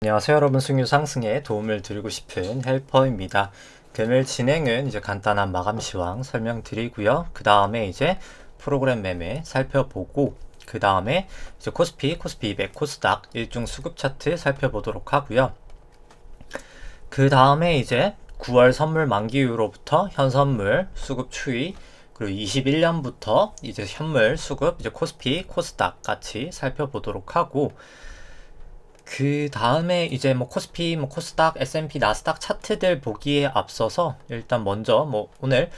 안녕하세요 여러분, 승유 상승에 도움을 드리고 싶은 헬퍼입니다. 금일 진행은 이제 간단한 마감 시황 설명드리고요. 그 다음에 이제 프로그램 매매 살펴보고, 그 다음에 이제 코스피 200, 코스닥 일중 수급 차트 살펴보도록 하고요. 그 다음에 이제 9월 선물 만기 이후로부터 현선물 수급 추이, 그리고 21년부터 이제 현물 수급, 이제 코스피, 코스닥 같이 살펴보도록 하고, 그 다음에 이제 뭐 코스피, 뭐 코스닥, S&P, 나스닥 차트들 보기에 앞서서 일단 먼저 뭐 오늘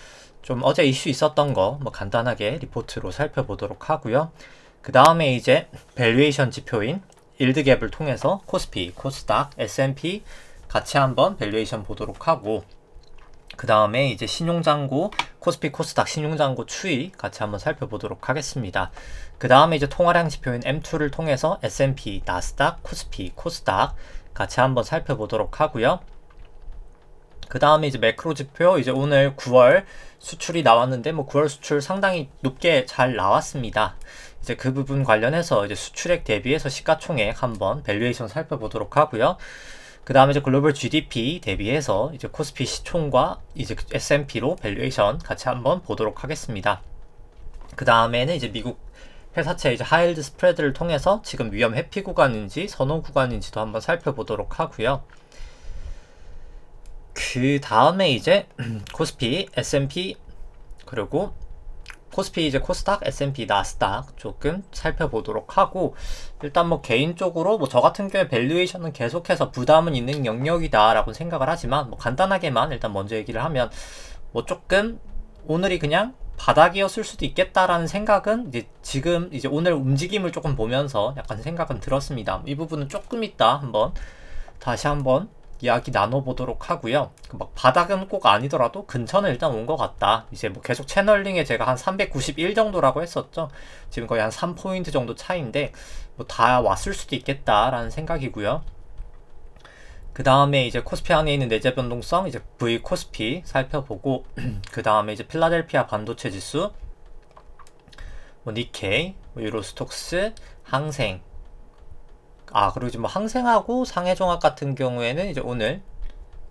좀 어제 이슈 있었던 거 뭐 간단하게 리포트로 살펴보도록 하고요. 그 다음에 이제 밸류에이션 지표인 일드갭을 통해서 코스피, 코스닥, S&P 같이 한번 밸류에이션 보도록 하고, 그 다음에 이제 신용잔고, 코스피, 코스닥 신용잔고 추이 같이 한번 살펴보도록 하겠습니다. 그 다음에 이제 통화량 지표인 M2를 통해서 S&P, 나스닥, 코스피, 코스닥 같이 한번 살펴보도록 하고요. 그 다음에 이제 매크로 지표, 이제 오늘 9월 수출이 나왔는데 뭐 9월 수출 상당히 높게 잘 나왔습니다. 이제 그 부분 관련해서 이제 수출액 대비해서 시가총액 한번 밸류에이션 살펴보도록 하고요. 그 다음에 이제 글로벌 GDP 대비해서 이제 코스피 시총과 이제 S&P로 밸류에이션 같이 한번 보도록 하겠습니다. 그 다음에는 이제 미국 회사채 이제 하이힐드 스프레드를 통해서 지금 위험 회피 구간인지 선호 구간인지도 한번 살펴보도록 하고요. 그 다음에 이제 코스피, S&P, 그리고 코스피 이제 코스닥, S&P, 나스닥 조금 살펴보도록 하고, 일단 뭐 개인적으로 뭐 저 같은 경우에 밸류에이션은 계속해서 부담은 있는 영역이다 라고 생각을 하지만, 뭐 간단하게만 일단 먼저 얘기를 하면 뭐 조금 오늘이 그냥 바닥이었을 수도 있겠다라는 생각은 이제 지금 이제 오늘 움직임을 조금 보면서 약간 생각은 들었습니다. 이 부분은 조금 이따 한번 다시 한번 이야기 나눠보도록 하고요. 막 바닥은 꼭 아니더라도 근처는 일단 온 것 같다. 이제 뭐 계속 채널링에 제가 한 391 정도라고 했었죠. 지금 거의 한 3포인트 정도 차이인데 뭐 다 왔을 수도 있겠다라는 생각이고요. 그 다음에 이제 코스피 안에 있는 내재 변동성, 이제 V 코스피 살펴보고, 그 다음에 이제 필라델피아 반도체 지수, 뭐 니케이, 뭐 유로스톡스, 항생, 그리고 이제 뭐 항생하고 상해종합 같은 경우에는 이제 오늘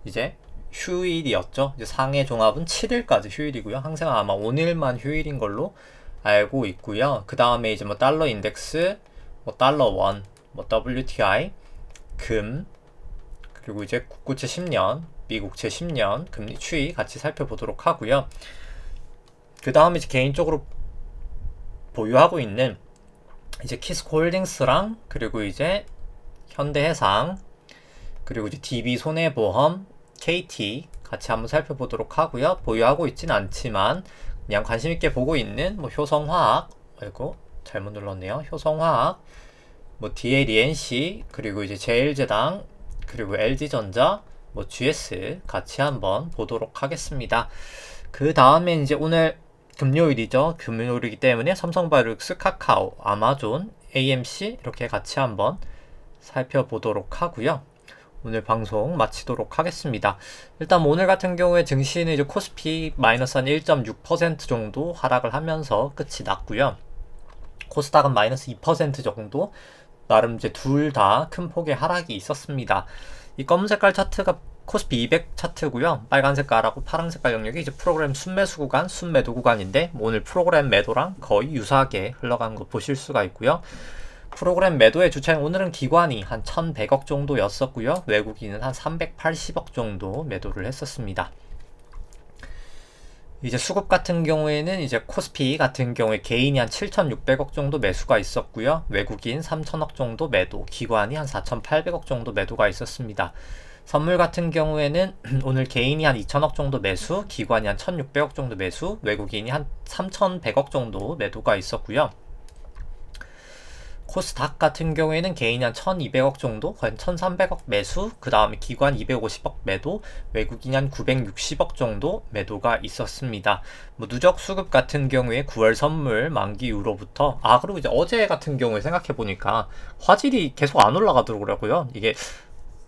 이제 휴일이었죠. 이제 상해종합은 7일까지 휴일이고요. 항생은 아마 오늘만 휴일인 걸로 알고 있고요. 그 다음에 이제 뭐 달러 인덱스, 뭐 달러 원, 뭐 WTI, 금, 그리고 이제 국고채 10년, 미국채 10년 금리 추이 같이 살펴보도록 하고요. 그 다음에 이제 개인적으로 보유하고 있는 이제 키스코홀딩스랑, 그리고 이제 현대해상, 그리고 이제 DB손해보험, KT 같이 한번 살펴보도록 하고요. 보유하고 있진 않지만 그냥 관심있게 보고 있는 뭐 효성화학, 아이고 잘못 눌렀네요. 효성화학, 뭐 DLENC, 그리고 이제 제일제당, 그리고 LG전자, 뭐 GS 같이 한번 보도록 하겠습니다. 그 다음에 이제 오늘 금요일이죠. 금요일이기 때문에 삼성바이오로직스, 카카오, 아마존, AMC 이렇게 같이 한번 살펴보도록 하고요. 오늘 방송 마치도록 하겠습니다. 일단 오늘 같은 경우에 증시는 이제 코스피 마이너스 한 1.6% 정도 하락을 하면서 끝이 났고요. 코스닥은 마이너스 2% 정도, 나름 이제 둘 다 큰 폭의 하락이 있었습니다. 이 검은 색깔 차트가 코스피 200 차트고요. 빨간 색깔하고 파란 색깔 영역이 이제 프로그램 순매수 구간, 순매도 구간인데 오늘 프로그램 매도랑 거의 유사하게 흘러간 거 보실 수가 있고요. 프로그램 매도의 주체는 오늘은 기관이 한 1100억 정도였었고요. 외국인은 한 380억 정도 매도를 했었습니다. 이제 수급 같은 경우에는 이제 코스피 같은 경우에 개인이 한 7,600억 정도 매수가 있었고요. 외국인 3,000억 정도 매도, 기관이 한 4,800억 정도 매도가 있었습니다. 선물 같은 경우에는 오늘 개인이 한 2,000억 정도 매수, 기관이 한 1,600억 정도 매수, 외국인이 한 3,100억 정도 매도가 있었고요. 코스닥 같은 경우에는 개인이 한 1200억 정도, 거의 1300억 매수, 그 다음에 기관 250억 매도, 외국인이 한 960억 정도 매도가 있었습니다. 뭐 누적 수급 같은 경우에 9월 선물 만기 이후로부터, 그리고 이제 어제 같은 경우에 생각해보니까 화질이 계속 안 올라가더라고요. 이게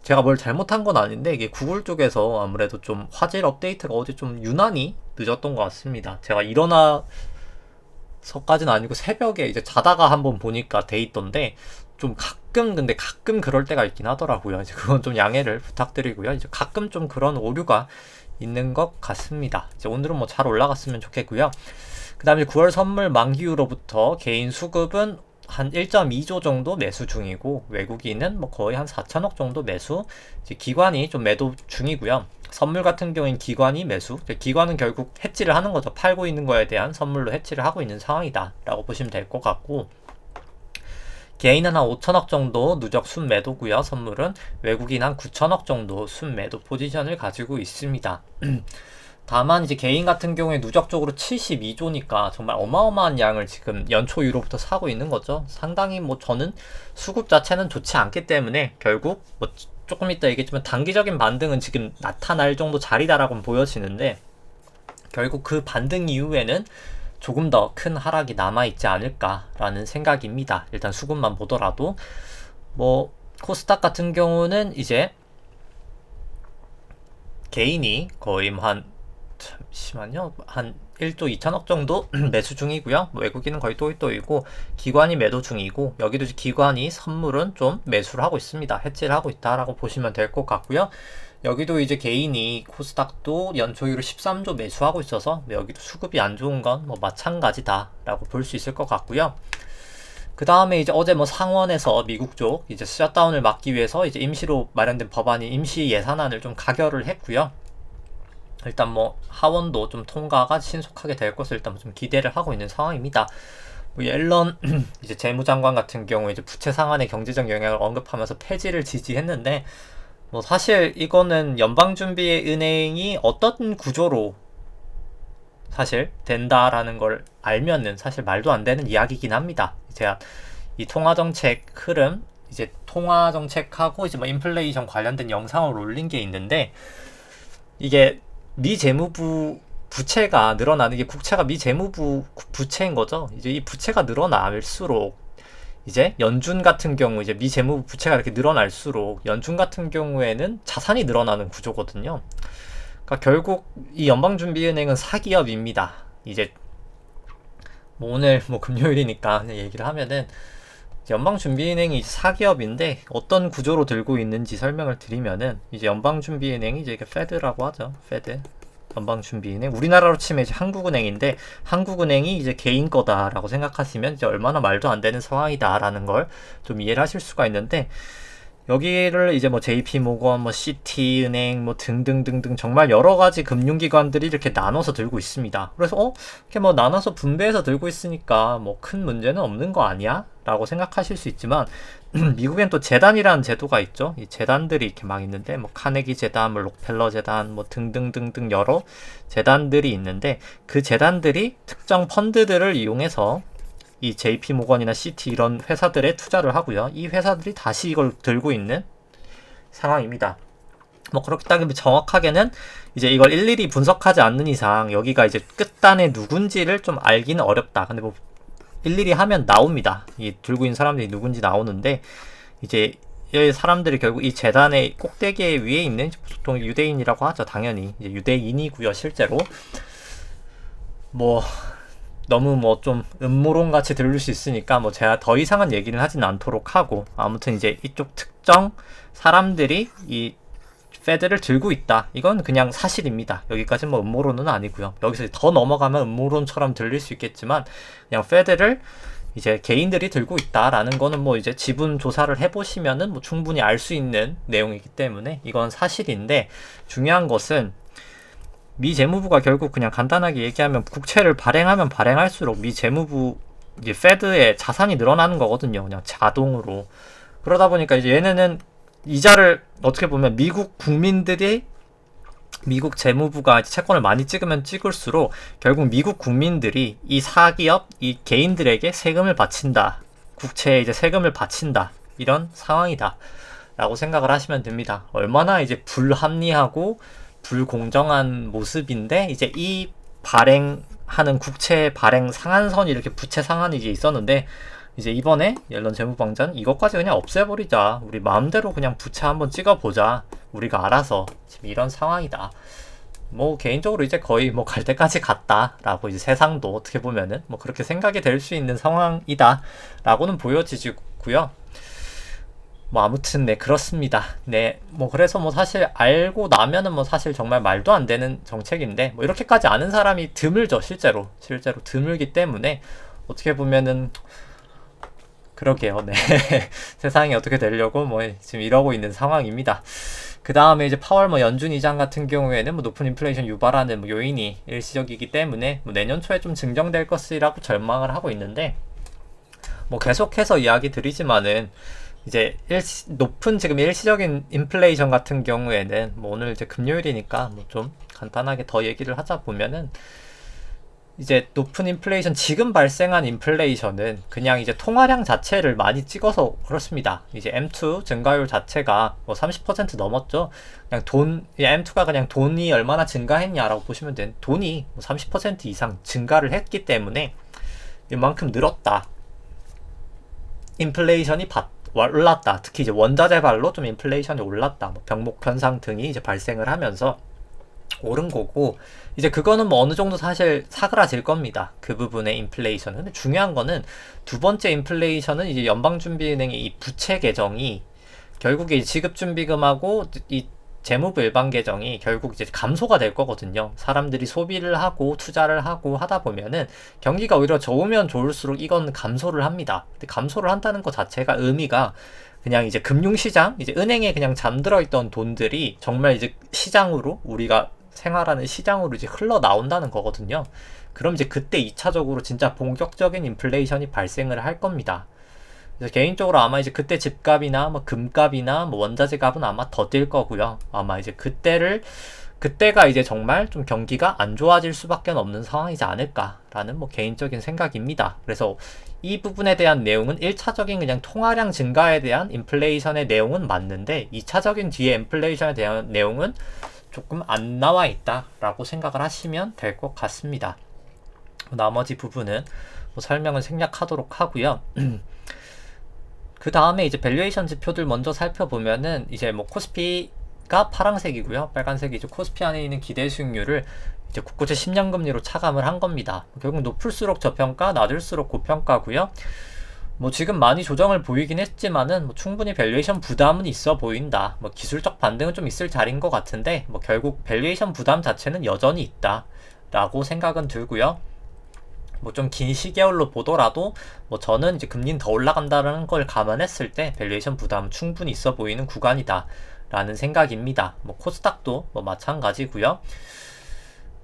제가 뭘 잘못한 건 아닌데, 이게 구글 쪽에서 아무래도 좀 화질 업데이트가 어제 좀 유난히 늦었던 것 같습니다. 제가 일어나 서까지는 아니고 새벽에 이제 자다가 한번 보니까 돼 있던데, 좀 가끔, 근데 가끔 그럴 때가 있긴 하더라고요. 이제 그건 좀 양해를 부탁드리고요. 이제 가끔 좀 그런 오류가 있는 것 같습니다. 이제 오늘은 뭐 잘 올라갔으면 좋겠고요. 그 다음에 9월 선물 만기 후로부터 개인 수급은 한 1.2조 정도 매수 중이고, 외국인은 뭐 거의 한 4천억 정도 매수, 이제 기관이 좀 매도 중이고요. 선물 같은 경우엔 기관이 매수, 기관은 결국 해지를 하는 거죠. 팔고 있는 거에 대한 선물로 해지를 하고 있는 상황이다 라고 보시면 될 것 같고, 개인은 한 5천억 정도 누적 순매도고요. 선물은 외국인 한 9천억 정도 순매도 포지션을 가지고 있습니다. 다만 이제 개인 같은 경우에 누적적으로 72조니까 정말 어마어마한 양을 지금 연초 이후로부터 사고 있는 거죠. 상당히 뭐 저는 수급 자체는 좋지 않기 때문에 결국 뭐 조금 이따 얘기했지만 단기적인 반등은 지금 나타날 정도 자리다라고 보여지는데, 결국 그 반등 이후에는 조금 더 큰 하락이 남아있지 않을까라는 생각입니다. 일단 수급만 보더라도 뭐 코스닥 같은 경우는 이제 개인이 거의 잠시만요, 한 1조 2천억 정도 매수 중이고요. 외국인은 거의 또이또이고, 기관이 매도 중이고, 여기도 기관이 선물은 좀 매수를 하고 있습니다. 해지를 하고 있다라고 보시면 될 것 같고요. 여기도 이제 개인이 코스닥도 연초 이후로 13조 매수하고 있어서 여기도 수급이 안 좋은 건 뭐 마찬가지다 라고 볼 수 있을 것 같고요. 그 다음에 이제 어제 뭐 상원에서 미국 쪽 이제 셧다운을 막기 위해서 이제 임시로 마련된 법안이 임시 예산안을 좀 가결을 했고요. 일단 뭐 하원도 좀 통과가 신속하게 될 것을 일단 좀 기대를 하고 있는 상황입니다. 뭐 옐런 이제 재무장관 같은 경우 이제 부채 상한의 경제적 영향을 언급하면서 폐지를 지지했는데, 뭐 사실 이거는 연방준비은행이 어떤 구조로 사실 된다라는 걸 알면은 사실 말도 안 되는 이야기긴 합니다. 제가 이 통화정책 흐름, 이제 통화정책하고 이제 뭐 인플레이션 관련된 영상을 올린 게 있는데, 이게 미 재무부 부채가 늘어나는 게 국채가 미 재무부 부채인 거죠. 이제 이 부채가 늘어날수록 이제 연준 같은 경우 이제 미 재무부 부채가 이렇게 늘어날수록 연준 같은 경우에는 자산이 늘어나는 구조거든요. 그러니까 결국 이 연방준비은행은 사기업입니다. 이제 뭐 오늘 뭐 금요일이니까 얘기를 하면은, 연방준비은행이 사기업인데 어떤 구조로 들고 있는지 설명을 드리면은, 이제 연방준비은행이 이제 페드라고 하죠. 페드. 연방준비은행. 우리나라로 치면 이제 한국은행인데, 한국은행이 이제 개인 거다라고 생각하시면 이제 얼마나 말도 안 되는 상황이다라는 걸 좀 이해를 하실 수가 있는데, 여기를 이제 뭐 JP모건, 뭐 시티은행, 뭐 등등등등 정말 여러 가지 금융기관들이 이렇게 나눠서 들고 있습니다. 그래서 이렇게 뭐 나눠서 분배해서 들고 있으니까 뭐 큰 문제는 없는 거 아니야? 라고 생각하실 수 있지만, 미국엔 또 재단이라는 제도가 있죠. 이 재단들이 이렇게 막 있는데, 뭐 카네기 재단, 뭐 록펠러 재단, 뭐 등등등등 여러 재단들이 있는데, 그 재단들이 특정 펀드들을 이용해서 이 JP모건이나 시티 이런 회사들에 투자를 하고요. 이 회사들이 다시 이걸 들고 있는 상황입니다. 뭐 그렇게 따지면 정확하게는 이제 이걸 일일이 분석하지 않는 이상 여기가 이제 끝단에 누군지를 좀 알기는 어렵다. 근데 뭐 일일이 하면 나옵니다. 이 들고 있는 사람들이 누군지 나오는데, 이제 이 사람들이 결국 이 재단의 꼭대기 위에 있는, 보통 유대인이라고 하죠. 당연히 이제 유대인이고요. 실제로 뭐 너무 뭐 좀 음모론 같이 들릴 수 있으니까 뭐 제가 더 이상한 얘기는 하진 않도록 하고, 아무튼 이제 이쪽 특정 사람들이 이 페드를 들고 있다. 이건 그냥 사실입니다. 여기까지 뭐 음모론은 아니고요. 여기서 더 넘어가면 음모론처럼 들릴 수 있겠지만, 그냥 페드를 이제 개인들이 들고 있다라는 거는 뭐 이제 지분 조사를 해보시면은 뭐 충분히 알 수 있는 내용이기 때문에 이건 사실인데, 중요한 것은 미 재무부가 결국 그냥 간단하게 얘기하면 국채를 발행하면 발행할수록 미 재무부 이제 페드의 자산이 늘어나는 거거든요. 그냥 자동으로. 그러다 보니까 이제 얘네는 이자를 어떻게 보면 미국 국민들이, 미국 재무부가 채권을 많이 찍으면 찍을수록 결국 미국 국민들이 이 사기업, 이 개인들에게 세금을 바친다. 국채에 이제 세금을 바친다. 이런 상황이다. 라고 생각을 하시면 됩니다. 얼마나 이제 불합리하고 불공정한 모습인데, 이제 이 발행하는 국채 발행 상한선이 이렇게 부채 상한이 이제 있었는데, 이제 이번에 옐런 재무방장 이것까지 그냥 없애버리자. 우리 마음대로 그냥 부채 한번 찍어보자. 우리가 알아서. 지금 이런 상황이다. 뭐 개인적으로 이제 거의 뭐 갈 때까지 갔다라고, 이제 세상도 어떻게 보면은 뭐 그렇게 생각이 될 수 있는 상황이다 라고는 보여지고요. 뭐 아무튼 네 그렇습니다. 네 뭐 그래서 뭐 사실 알고 나면은 뭐 사실 정말 말도 안 되는 정책인데 뭐 이렇게까지 아는 사람이 드물죠. 실제로 드물기 때문에 어떻게 보면은 그러게요. 네 세상이 어떻게 되려고 뭐 지금 이러고 있는 상황입니다. 그 다음에 이제 파월 뭐 연준 의장 같은 경우에는 뭐 높은 인플레이션 유발하는 뭐 요인이 일시적이기 때문에 뭐 내년 초에 좀 증정될 것이라고 전망을 하고 있는데 뭐 계속해서 이야기 드리지만은 이제 높은 지금 일시적인 인플레이션 같은 경우에는 뭐 오늘 이제 금요일이니까 뭐 좀 간단하게 더 얘기를 하자 보면은 이제 높은 인플레이션 지금 발생한 인플레이션은 그냥 이제 통화량 자체를 많이 찍어서 그렇습니다. 이제 M2 증가율 자체가 뭐 30% 넘었죠. 그냥 M2가 그냥 돈이 얼마나 증가했냐라고 보시면 돼. 돈이 30% 이상 증가를 했기 때문에 이만큼 늘었다. 인플레이션이 올랐다. 특히 이제 원자재 발로 좀 인플레이션이 올랐다. 뭐 병목 현상 등이 이제 발생을 하면서 오른 거고 이제 그거는 뭐 어느 정도 사실 사그라질 겁니다. 그 부분의 인플레이션은. 근데 중요한 거는 두 번째 인플레이션은 이제 연방준비은행의 이 부채 계정이 결국에 지급준비금하고 이 재무부 일반 계정이 결국 이제 감소가 될 거거든요. 사람들이 소비를 하고 투자를 하고 하다 보면은 경기가 오히려 좋으면 좋을수록 이건 감소를 합니다. 근데 감소를 한다는 것 자체가 의미가 그냥 이제 금융시장, 이제 은행에 그냥 잠들어 있던 돈들이 정말 이제 시장으로 우리가 생활하는 시장으로 이제 흘러나온다는 거거든요. 그럼 이제 그때 2차적으로 진짜 본격적인 인플레이션이 발생을 할 겁니다. 그래서 개인적으로 아마 이제 그때 집값이나 뭐 금값이나 뭐 원자재 값은 아마 더 뛸 거고요. 아마 이제 그때가 이제 정말 좀 경기가 안 좋아질 수밖에 없는 상황이지 않을까라는 뭐 개인적인 생각입니다. 그래서 이 부분에 대한 내용은 1차적인 그냥 통화량 증가에 대한 인플레이션의 내용은 맞는데 2차적인 뒤에 인플레이션에 대한 내용은 조금 안 나와 있다라고 생각을 하시면 될 것 같습니다. 나머지 부분은 뭐 설명을 생략하도록 하고요. 그 다음에 이제 밸류에이션 지표들 먼저 살펴보면은 이제 뭐 코스피가 파란색이고요. 빨간색이죠. 코스피 안에 있는 기대 수익률을 이제 국고채 10년 금리로 차감을 한 겁니다. 결국 높을수록 저평가, 낮을수록 고평가고요. 뭐 지금 많이 조정을 보이긴 했지만은 뭐 충분히 밸류에이션 부담은 있어 보인다. 뭐 기술적 반등은 좀 있을 자리인 것 같은데 뭐 결국 밸류에이션 부담 자체는 여전히 있다라고 생각은 들고요. 뭐 좀 긴 시계열로 보더라도 뭐 저는 이제 금리는 더 올라간다는 걸 감안했을 때 밸류에이션 부담 충분히 있어 보이는 구간이다 라는 생각입니다. 뭐 코스닥도 뭐 마찬가지고요.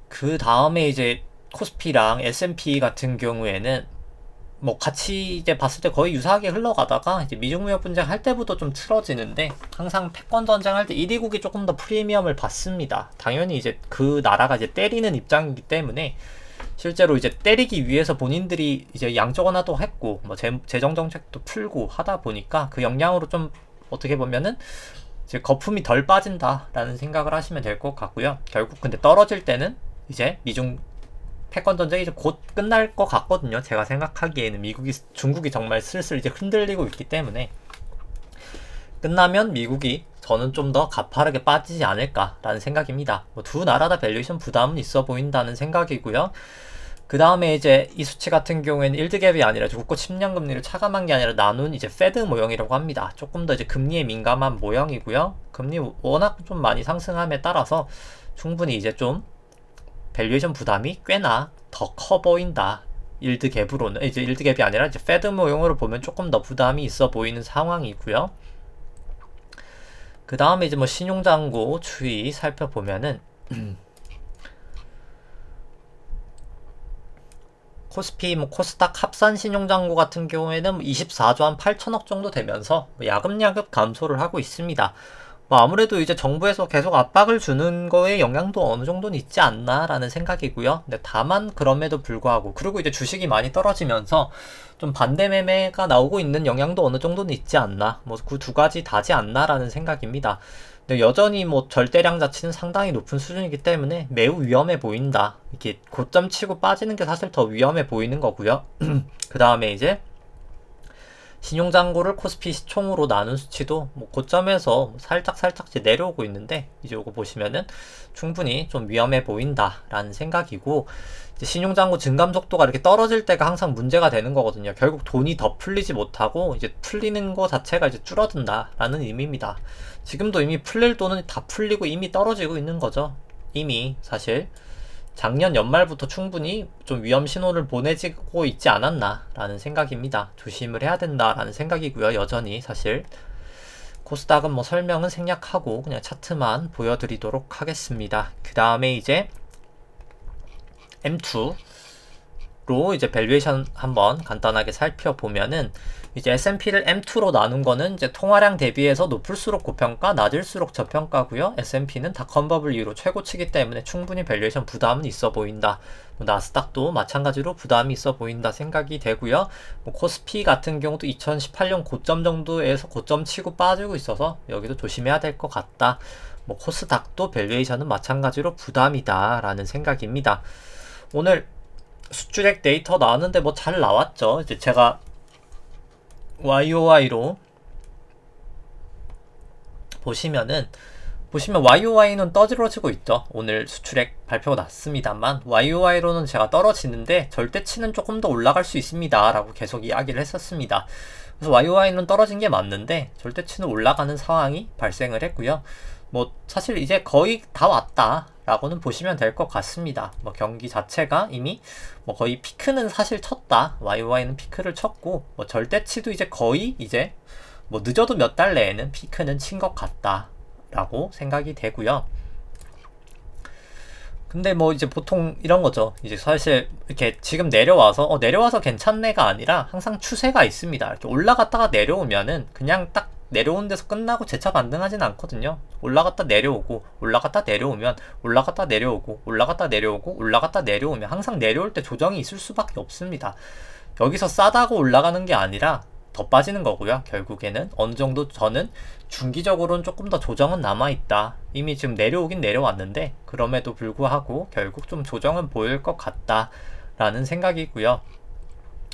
그 다음에 이제 코스피랑 S&P 같은 경우에는 뭐 같이 이제 봤을 때 거의 유사하게 흘러가다가 이제 미중 무역 분쟁 할 때부터 좀 틀어지는데 항상 패권 전쟁 할 때 1위국이 조금 더 프리미엄을 받습니다. 당연히 이제 그 나라가 이제 때리는 입장이기 때문에 실제로 이제 때리기 위해서 본인들이 이제 양적 완화도 했고 뭐 재정 정책도 풀고 하다 보니까 그 영향으로 좀 어떻게 보면은 이제 거품이 덜 빠진다라는 생각을 하시면 될 것 같고요. 결국 근데 떨어질 때는 이제 미중 패권 전쟁이 이제 곧 끝날 것 같거든요. 제가 생각하기에는 중국이 정말 슬슬 이제 흔들리고 있기 때문에 끝나면 미국이 저는 좀 더 가파르게 빠지지 않을까라는 생각입니다. 뭐 두 나라 다 밸류에이션 부담은 있어 보인다는 생각이고요. 그 다음에 이제 이 수치 같은 경우에는 일드갭이 아니라 국고 10년 금리를 차감한 게 아니라 나눈 이제 페드 모형이라고 합니다. 조금 더 이제 금리에 민감한 모형이고요. 금리 워낙 좀 많이 상승함에 따라서 충분히 이제 좀 밸류에이션 부담이 꽤나 더 커 보인다. 일드갭으로는 이제 일드갭이 아니라 이제 페드 모형으로 보면 조금 더 부담이 있어 보이는 상황이고요. 그 다음에 이제 뭐 신용잔고 추이 살펴보면은 코스피, 뭐 코스닥 합산 신용잔고 같은 경우에는 24조 한 8천억 정도 되면서 야금야금 감소를 하고 있습니다. 뭐 아무래도 이제 정부에서 계속 압박을 주는 거에 영향도 어느 정도는 있지 않나라는 생각이고요. 근데 다만 그럼에도 불구하고 그리고 이제 주식이 많이 떨어지면서 좀 반대 매매가 나오고 있는 영향도 어느 정도는 있지 않나. 뭐 그 두 가지 다지 않나라는 생각입니다. 근데 여전히 뭐 절대량 자체는 상당히 높은 수준이기 때문에 매우 위험해 보인다. 이렇게 고점 치고 빠지는 게 사실 더 위험해 보이는 거고요. 그 다음에 이제 신용잔고를 코스피 시총으로 나눈 수치도 뭐 고점에서 살짝 이제 내려오고 있는데, 이제 요거 보시면은 충분히 좀 위험해 보인다라는 생각이고, 이제 신용잔고 증감 속도가 이렇게 떨어질 때가 항상 문제가 되는 거거든요. 결국 돈이 더 풀리지 못하고 이제 풀리는 거 자체가 이제 줄어든다라는 의미입니다. 지금도 이미 풀릴 돈은 다 풀리고 이미 떨어지고 있는 거죠. 이미 사실 작년 연말부터 충분히 좀 위험 신호를 보내지고 있지 않았나 라는 생각입니다. 조심을 해야 된다라는 생각이고요. 여전히 사실 코스닥은 뭐 설명은 생략하고 그냥 차트만 보여드리도록 하겠습니다. 그 다음에 이제 M2로 이제 밸류에이션 한번 간단하게 살펴보면은, 이제 S&P를 M2로 나눈 거는 이제 통화량 대비해서 높을수록 고평가, 낮을수록 저평가고요. S&P는 다 컨버블 이후로 최고치기 때문에 충분히 밸류에이션 부담은 있어 보인다. 나스닥도 마찬가지로 부담이 있어 보인다 생각이 되고요. 뭐 코스피 같은 경우도 2018년 고점 정도에서 고점 치고 빠지고 있어서 여기도 조심해야 될 것 같다. 뭐 코스닥도 밸류에이션은 마찬가지로 부담이다 라는 생각입니다. 오늘 수출액 데이터 나왔는데 뭐 잘 나왔죠. 이제 제가 YOY로 보시면 YOY는 떨어지고 있죠. 오늘 수출액 발표가 났습니다만 YOY로는 제가 떨어지는데 절대치는 조금 더 올라갈 수 있습니다 라고 계속 이야기를 했었습니다. 그래서 YOY는 떨어진 게 맞는데 절대치는 올라가는 상황이 발생을 했고요. 뭐 사실 이제 거의 다 왔다 라고는 보시면 될 것 같습니다. 뭐 경기 자체가 이미 뭐 거의 피크는 사실 쳤다. YOY는 피크를 쳤고, 뭐 절대치도 이제 거의 이제 뭐 늦어도 몇 달 내에는 피크는 친 것 같다 라고 생각이 되고요. 근데 뭐 이제 보통 이런 거죠. 이제 사실 이렇게 지금 내려와서 괜찮네가 아니라 항상 추세가 있습니다. 이렇게 올라갔다가 내려오면은 그냥 딱 내려온 데서 끝나고 재차 반등하진 않거든요. 올라갔다 내려오고, 올라갔다 내려오면, 올라갔다 내려오고, 올라갔다 내려오고, 올라갔다 내려오면 항상 내려올 때 조정이 있을 수밖에 없습니다. 여기서 싸다고 올라가는 게 아니라 더 빠지는 거고요. 결국에는 어느 정도 저는 중기적으로는 조금 더 조정은 남아있다. 이미 지금 내려오긴 내려왔는데 그럼에도 불구하고 결국 좀 조정은 보일 것 같다 라는 생각이고요.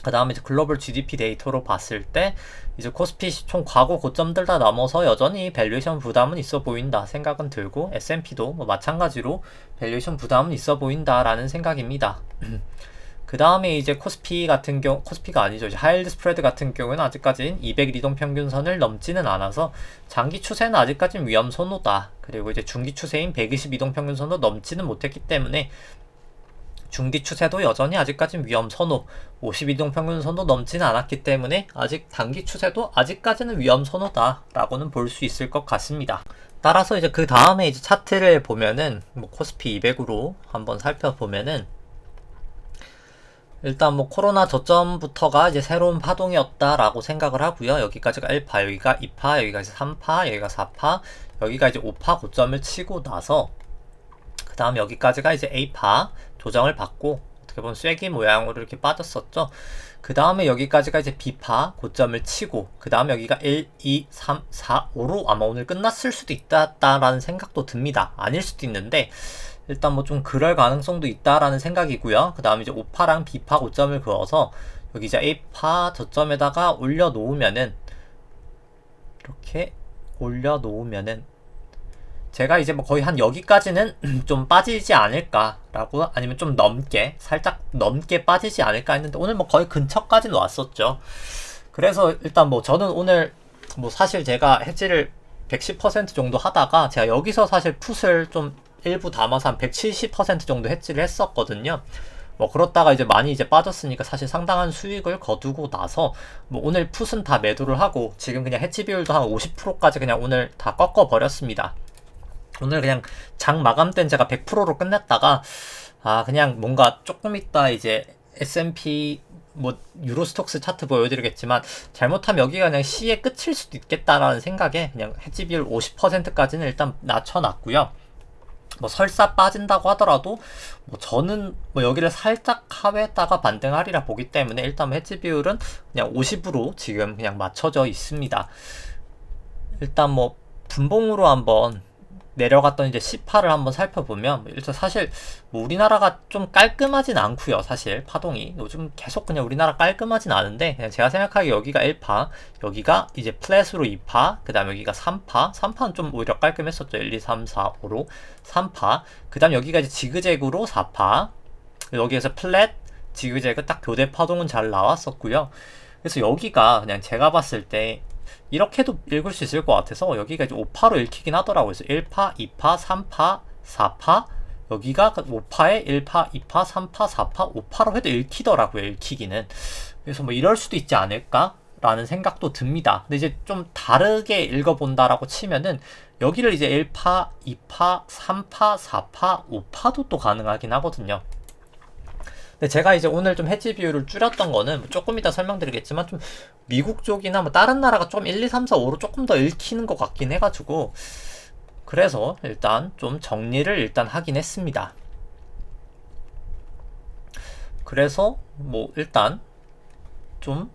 그 다음에 이제 글로벌 GDP 데이터로 봤을 때 이제 코스피 시총 과거 고점들 다 넘어서 여전히 밸류에이션 부담은 있어 보인다 생각은 들고, S&P도 뭐 마찬가지로 밸류에이션 부담은 있어 보인다 라는 생각입니다. 그 다음에 이제 코스피 같은 경우, 코스피가 아니죠. 이제 하이힐드 스프레드 같은 경우는 아직까진 200일 이동 평균선을 넘지는 않아서 장기 추세는 아직까진 위험 선호다. 그리고 이제 중기 추세인 120 이동 평균선도 넘지는 못했기 때문에 중기 추세도 여전히 아직까진 위험 선호, 50 이동 평균선도 넘지는 않았기 때문에 아직 단기 추세도 아직까지는 위험 선호다 라고는 볼 수 있을 것 같습니다. 따라서 이제 그 다음에 이제 차트를 보면은 뭐 코스피 200으로 한번 살펴보면은, 일단 뭐 코로나 저점부터가 이제 새로운 파동이었다라고 생각을 하고요. 여기까지가 1파, 여기가 2파, 여기가 이제 3파, 여기가 4파, 여기가 이제 5파 고점을 치고 나서 그 다음 여기까지가 이제 A파 조정을 받고 어떻게 보면 쐐기 모양으로 이렇게 빠졌었죠. 그 다음에 여기까지가 이제 B파 고점을 치고, 그 다음에 여기가 1, 2, 3, 4, 5로 아마 오늘 끝났을 수도 있다라는 생각도 듭니다. 아닐 수도 있는데 일단 뭐 좀 그럴 가능성도 있다라는 생각이고요. 그 다음에 이제 5파랑 B파 고점을 그어서 여기 이제 A파 저점에다가 올려놓으면은, 이렇게 올려놓으면은 제가 이제 뭐 거의 한 여기까지는 좀 빠지지 않을까라고, 아니면 좀 넘게, 살짝 넘게 빠지지 않을까 했는데 오늘 뭐 거의 근처까지는 왔었죠. 그래서 일단 뭐 저는 오늘 뭐 사실 제가 해지를 110% 정도 하다가 제가 여기서 사실 풋을 좀 일부 담아서 한 170% 정도 해지를 했었거든요. 뭐 그렇다가 이제 많이 이제 빠졌으니까 사실 상당한 수익을 거두고 나서 뭐 오늘 풋은 다 매도를 하고 지금 그냥 해지 비율도 한 50%까지 그냥 오늘 다 꺾어 버렸습니다. 오늘 그냥 장 마감 때는 제가 100%로 끝냈다가 그냥 뭔가 조금 있다 이제 S&P 뭐 유로스톡스 차트 보여드리겠지만 잘못하면 여기가 그냥 C의 끝일 수도 있겠다라는 생각에 그냥 해지 비율 50%까지는 일단 낮춰놨고요. 뭐 설사 빠진다고 하더라도 뭐 저는 뭐 여기를 살짝 하회했다가 반등하리라 보기 때문에 일단 해지 비율은 그냥 50으로 지금 그냥 맞춰져 있습니다. 일단 뭐 분봉으로 한번 내려갔던 이제 C8를 한번 살펴보면 일단 사실 뭐 우리나라가 좀 깔끔하진 않고요. 사실 파동이 요즘 계속 그냥 우리나라 깔끔하진 않은데 그냥 제가 생각하기에 여기가 1파, 여기가 이제 플랫으로 2파, 그 다음에 여기가 3파, 3파는 좀 오히려 깔끔했었죠. 1, 2, 3, 4, 5로 3파, 그 다음 여기가 이제 지그재그로 4파, 여기에서 플랫, 지그재그 딱 교대 파동은 잘 나왔었고요. 그래서 여기가 그냥 제가 봤을 때 이렇게도 읽을 수 있을 것 같아서 여기가 이제 5파로 읽히긴 하더라고요. 그래서 1파, 2파, 3파, 4파, 여기가 5파에 1파, 2파, 3파, 4파, 5파로 해도 읽히더라고요. 읽히기는. 그래서 뭐 이럴 수도 있지 않을까? 라는 생각도 듭니다. 근데 이제 좀 다르게 읽어본다라고 치면은 여기를 이제 1파, 2파, 3파, 4파, 5파도 또 가능하긴 하거든요. 근데 제가 이제 오늘 좀 해지 비율을 줄였던 거는 뭐 조금 이따 설명드리겠지만 좀 미국 쪽이나 뭐 다른 나라가 좀 1, 2, 3, 4, 5로 조금 더 읽히는 것 같긴 해가지고 그래서 일단 좀 정리를 일단 하긴 했습니다. 그래서 뭐 일단 좀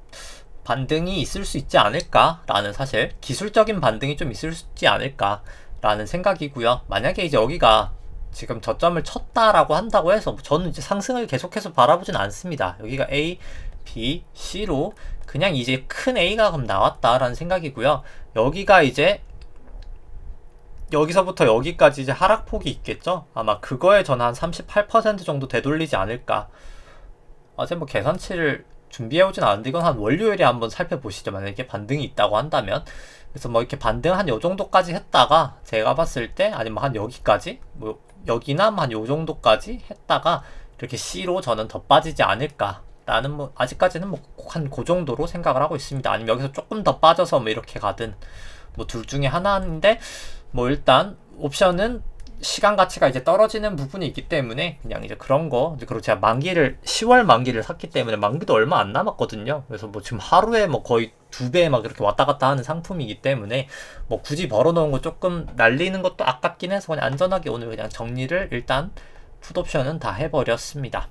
반등이 있을 수 있지 않을까라는 사실 기술적인 반등이 좀 있을 수 있지 않을까라는 생각이고요. 만약에 이제 여기가 지금 저점을 쳤다라고 한다고 해서 저는 이제 상승을 계속해서 바라보진 않습니다. 여기가 A, B, C로 그냥 이제 큰 A가 그럼 나왔다라는 생각이고요. 여기가 이제 여기서부터 여기까지 이제 하락폭이 있겠죠? 아마 그거에 저는 한 38% 정도 되돌리지 않을까. 아직 뭐 계산치를 준비해오진 않은데 이건 한 월요일에 한번 살펴보시죠. 만약에 반등이 있다고 한다면. 그래서 뭐 이렇게 반등 한 요 정도까지 했다가 제가 봤을 때 아니면 한 여기까지 뭐 여기나 한 요 정도까지 했다가 이렇게 C로 저는 더 빠지지 않을까 라는 뭐 아직까지는 뭐 한 그 정도로 생각을 하고 있습니다. 아니면 여기서 조금 더 빠져서 뭐 이렇게 가든 뭐 둘 중에 하나인데 뭐 일단 옵션은 시간 가치가 이제 떨어지는 부분이 있기 때문에 그냥 이제 그런 거 이제 그리고 제가 만기를 10월 만기를 샀기 때문에 만기도 얼마 안 남았거든요. 그래서 뭐 지금 하루에 뭐 거의 2배 막 이렇게 왔다 갔다 하는 상품이기 때문에 뭐 굳이 벌어놓은 거 조금 날리는 것도 아깝긴 해서 그냥 안전하게 오늘 그냥 정리를 일단 풋옵션은 다 해버렸습니다.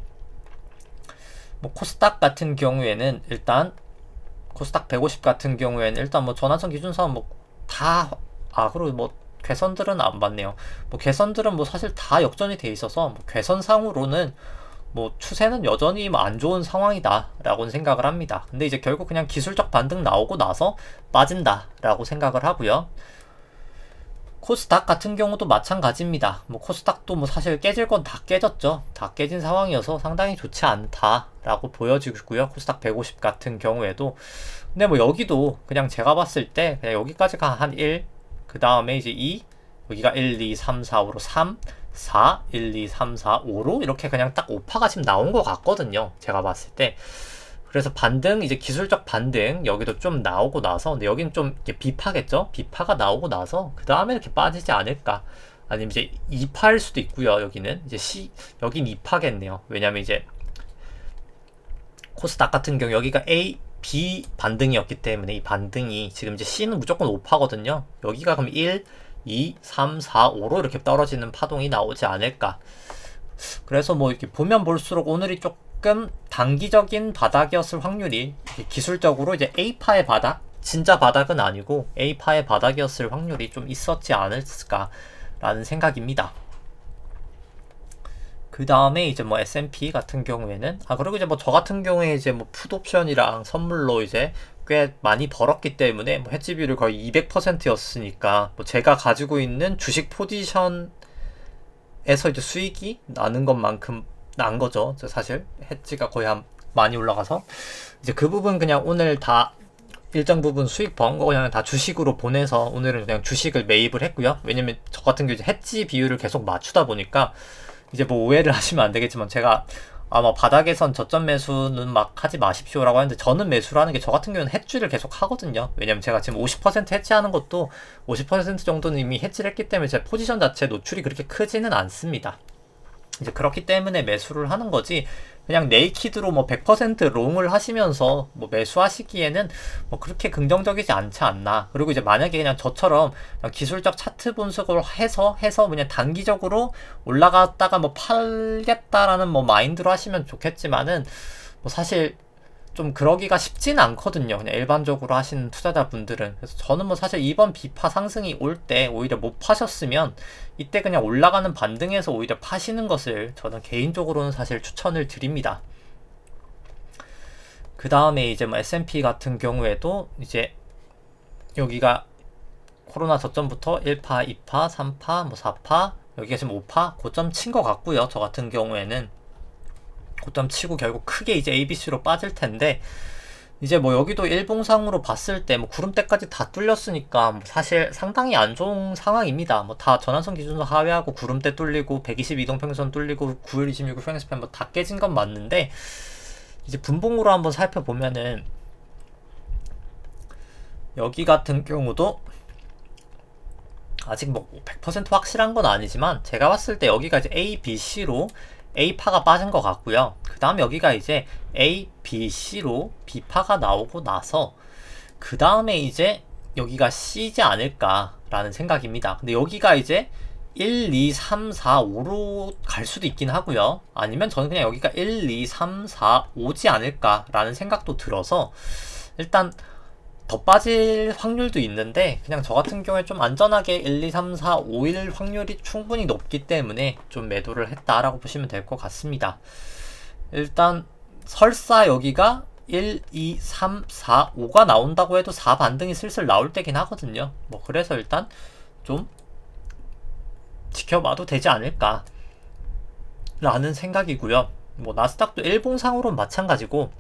뭐 코스닥 같은 경우에는 일단 코스닥 150 같은 경우에는 일단 뭐 전환선 기준선 뭐 다 그리고 뭐 괴선들은 안 봤네요. 뭐 괴선들은 뭐 사실 다 역전이 돼 있어서 뭐 괴선상으로는 뭐 추세는 여전히 뭐 안 좋은 상황이다 라고는 생각을 합니다. 근데 이제 결국 그냥 기술적 반등 나오고 나서 빠진다 라고 생각을 하고요. 코스닥 같은 경우도 마찬가지입니다. 뭐 코스닥도 뭐 사실 깨질 건 다 깨졌죠. 다 깨진 상황이어서 상당히 좋지 않다라고 보여지고요. 코스닥 150 같은 경우에도. 근데 뭐 여기도 그냥 제가 봤을 때 그냥 여기까지가 한 1, 그 다음에 이제 2, 여기가 1, 2, 3, 4, 5로 3, 4, 1, 2, 3, 4, 5로 이렇게 그냥 딱 5파가 지금 나온 것 같거든요. 제가 봤을 때. 그래서 반등, 이제 기술적 반등, 여기도 좀 나오고 나서, 근데 여긴 좀 이렇게 B파겠죠? B파가 나오고 나서, 그 다음에 이렇게 빠지지 않을까. 아니면 이제 2파일 수도 있고요. 여기는. 이제 여긴 2파겠네요. 왜냐면 이제, 코스닥 같은 경우 여기가 A, B 반등이었기 때문에 이 반등이 지금 이제 C는 무조건 5파거든요. 여기가 그럼 1, 2, 3, 4, 5로 이렇게 떨어지는 파동이 나오지 않을까. 그래서 뭐 이렇게 보면 볼수록 오늘이 조금 단기적인 바닥이었을 확률이 기술적으로 이제 A파의 바닥, 진짜 바닥은 아니고 A파의 바닥이었을 확률이 좀 있었지 않을까라는 생각입니다. 그 다음에 이제 뭐 S&P 같은 경우에는 그리고 이제 뭐 저 같은 경우에 이제 뭐 풋옵션이랑 선물로 이제 꽤 많이 벌었기 때문에 뭐 해지 비율이 거의 200%였으니까 뭐 제가 가지고 있는 주식 포지션에서 이제 수익이 나는 것만큼 난 거죠. 사실 해지가 거의 한 많이 올라가서 이제 그 부분 그냥 오늘 다 일정 부분 수익 번 거 그냥 다 주식으로 보내서 오늘은 그냥 주식을 매입을 했고요. 왜냐면 저 같은 경우 이제 해지 비율을 계속 맞추다 보니까 이제 뭐 오해를 하시면 안 되겠지만 제가 아마 바닥에선 저점 매수는 막 하지 마십시오라고 하는데 저는 매수를 하는 게 저 같은 경우는 해지를 계속 하거든요. 왜냐면 제가 지금 50% 해지하는 것도 50% 정도는 이미 해지를 했기 때문에 제 포지션 자체 노출이 그렇게 크지는 않습니다. 이제 그렇기 때문에 매수를 하는 거지 그냥 네이키드로 뭐 100% 롱을 하시면서 뭐 매수하시기에는 뭐 그렇게 긍정적이지 않지 않나. 그리고 이제 만약에 그냥 저처럼 그냥 기술적 차트 분석을 해서 그냥 단기적으로 올라갔다가 뭐 팔겠다라는 뭐 마인드로 하시면 좋겠지만은 뭐 사실 좀 그러기가 쉽지는 않거든요. 그냥 일반적으로 하시는 투자자분들은. 그래서 저는 뭐 사실 이번 비파 상승이 올 때 오히려 못 파셨으면 이때 그냥 올라가는 반등에서 오히려 파시는 것을 저는 개인적으로는 사실 추천을 드립니다. 그 다음에 이제 뭐 S&P 같은 경우에도 이제 여기가 코로나 저점부터 1파, 2파, 3파, 뭐 4파, 여기가 지금 5파 고점 친 것 같고요. 저 같은 경우에는 고점 치고 결국 크게 이제 ABC로 빠질 텐데, 이제 뭐 여기도 일봉상으로 봤을 때 뭐 구름대까지 다 뚫렸으니까 뭐 사실 상당히 안 좋은 상황입니다. 뭐 다 전환선 기준선 하회하고 구름대 뚫리고 120 이동평선 뚫리고 9일 26일 평행스팬 뭐 다 깨진 건 맞는데, 이제 분봉으로 한번 살펴보면은 여기 같은 경우도 아직 뭐 100% 확실한 건 아니지만 제가 봤을 때 여기가 이제 A, B, C로 A파가 빠진 것 같고요. 그 다음 여기가 이제 A, B, C로 B파가 나오고 나서 그 다음에 이제 여기가 C지 않을까라는 생각입니다. 근데 여기가 이제 1, 2, 3, 4, 5로 갈 수도 있긴 하고요. 아니면 저는 그냥 여기가 1, 2, 3, 4, 5지 않을까라는 생각도 들어서 일단 더 빠질 확률도 있는데 그냥 저 같은 경우에 좀 안전하게 1, 2, 3, 4, 5일 확률이 충분히 높기 때문에 좀 매도를 했다라고 보시면 될 것 같습니다. 일단 설사 여기가 1, 2, 3, 4, 5가 나온다고 해도 4 반등이 슬슬 나올 때긴 하거든요. 뭐 그래서 일단 좀 지켜봐도 되지 않을까 라는 생각이고요. 뭐 나스닥도 일봉상으로는 마찬가지고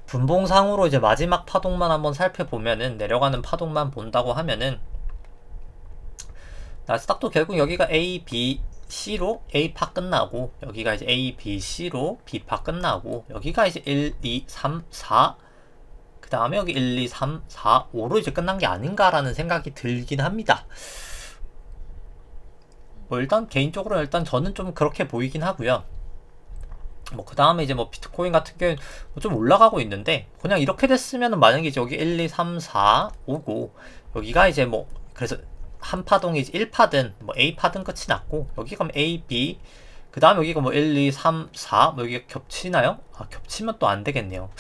분봉상으로 이제 마지막 파동만 한번 살펴보면은, 내려가는 파동만 본다고 하면은 나스닥도 결국 여기가 A, B, C로 A파 끝나고 여기가 이제 A, B, C로 B파 끝나고 여기가 이제 1, 2, 3, 4 그 다음에 여기 1, 2, 3, 4, 5로 이제 끝난 게 아닌가라는 생각이 들긴 합니다. 뭐 일단 개인적으로 일단 저는 좀 그렇게 보이긴 하고요. 뭐 그 다음에 이제 뭐 비트코인 같은 경우는 좀 올라가고 있는데, 그냥 이렇게 됐으면은 만약에 이제 여기 1, 2, 3, 4 오고 여기가 이제 뭐 그래서 한 파동이 이제 1파든 뭐 A파든 끝이 났고 여기 가면 A, B 그 다음 여기가 뭐 1, 2, 3, 4 뭐 여기가 겹치나요? 아 겹치면 또 안 되겠네요.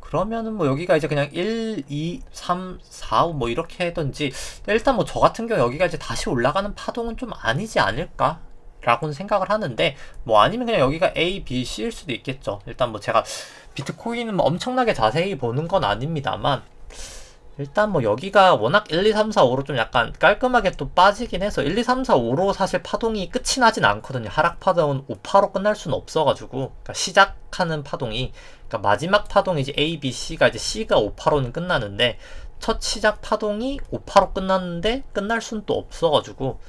그러면은 뭐 여기가 이제 그냥 1, 2, 3, 4, 5 뭐 이렇게 하던지, 일단 뭐 저 같은 경우 여기가 이제 다시 올라가는 파동은 좀 아니지 않을까? 라고는 생각을 하는데, 뭐 아니면 그냥 여기가 A, B, C일 수도 있겠죠. 일단 뭐 제가 비트코인은 뭐 엄청나게 자세히 보는 건 아닙니다만 일단 뭐 여기가 워낙 1, 2, 3, 4, 5로 좀 약간 깔끔하게 또 빠지긴 해서 1, 2, 3, 4, 5로 사실 파동이 끝이 나진 않거든요. 하락 파동은 5파로 끝날 수는 없어가지고, 그러니까 시작하는 파동이, 그러니까 마지막 파동이 이제 A, B, C가 이제 C가 5파로는 끝나는데 첫 시작 파동이 5파로 끝났는데 끝날 수는 또 없어가지고,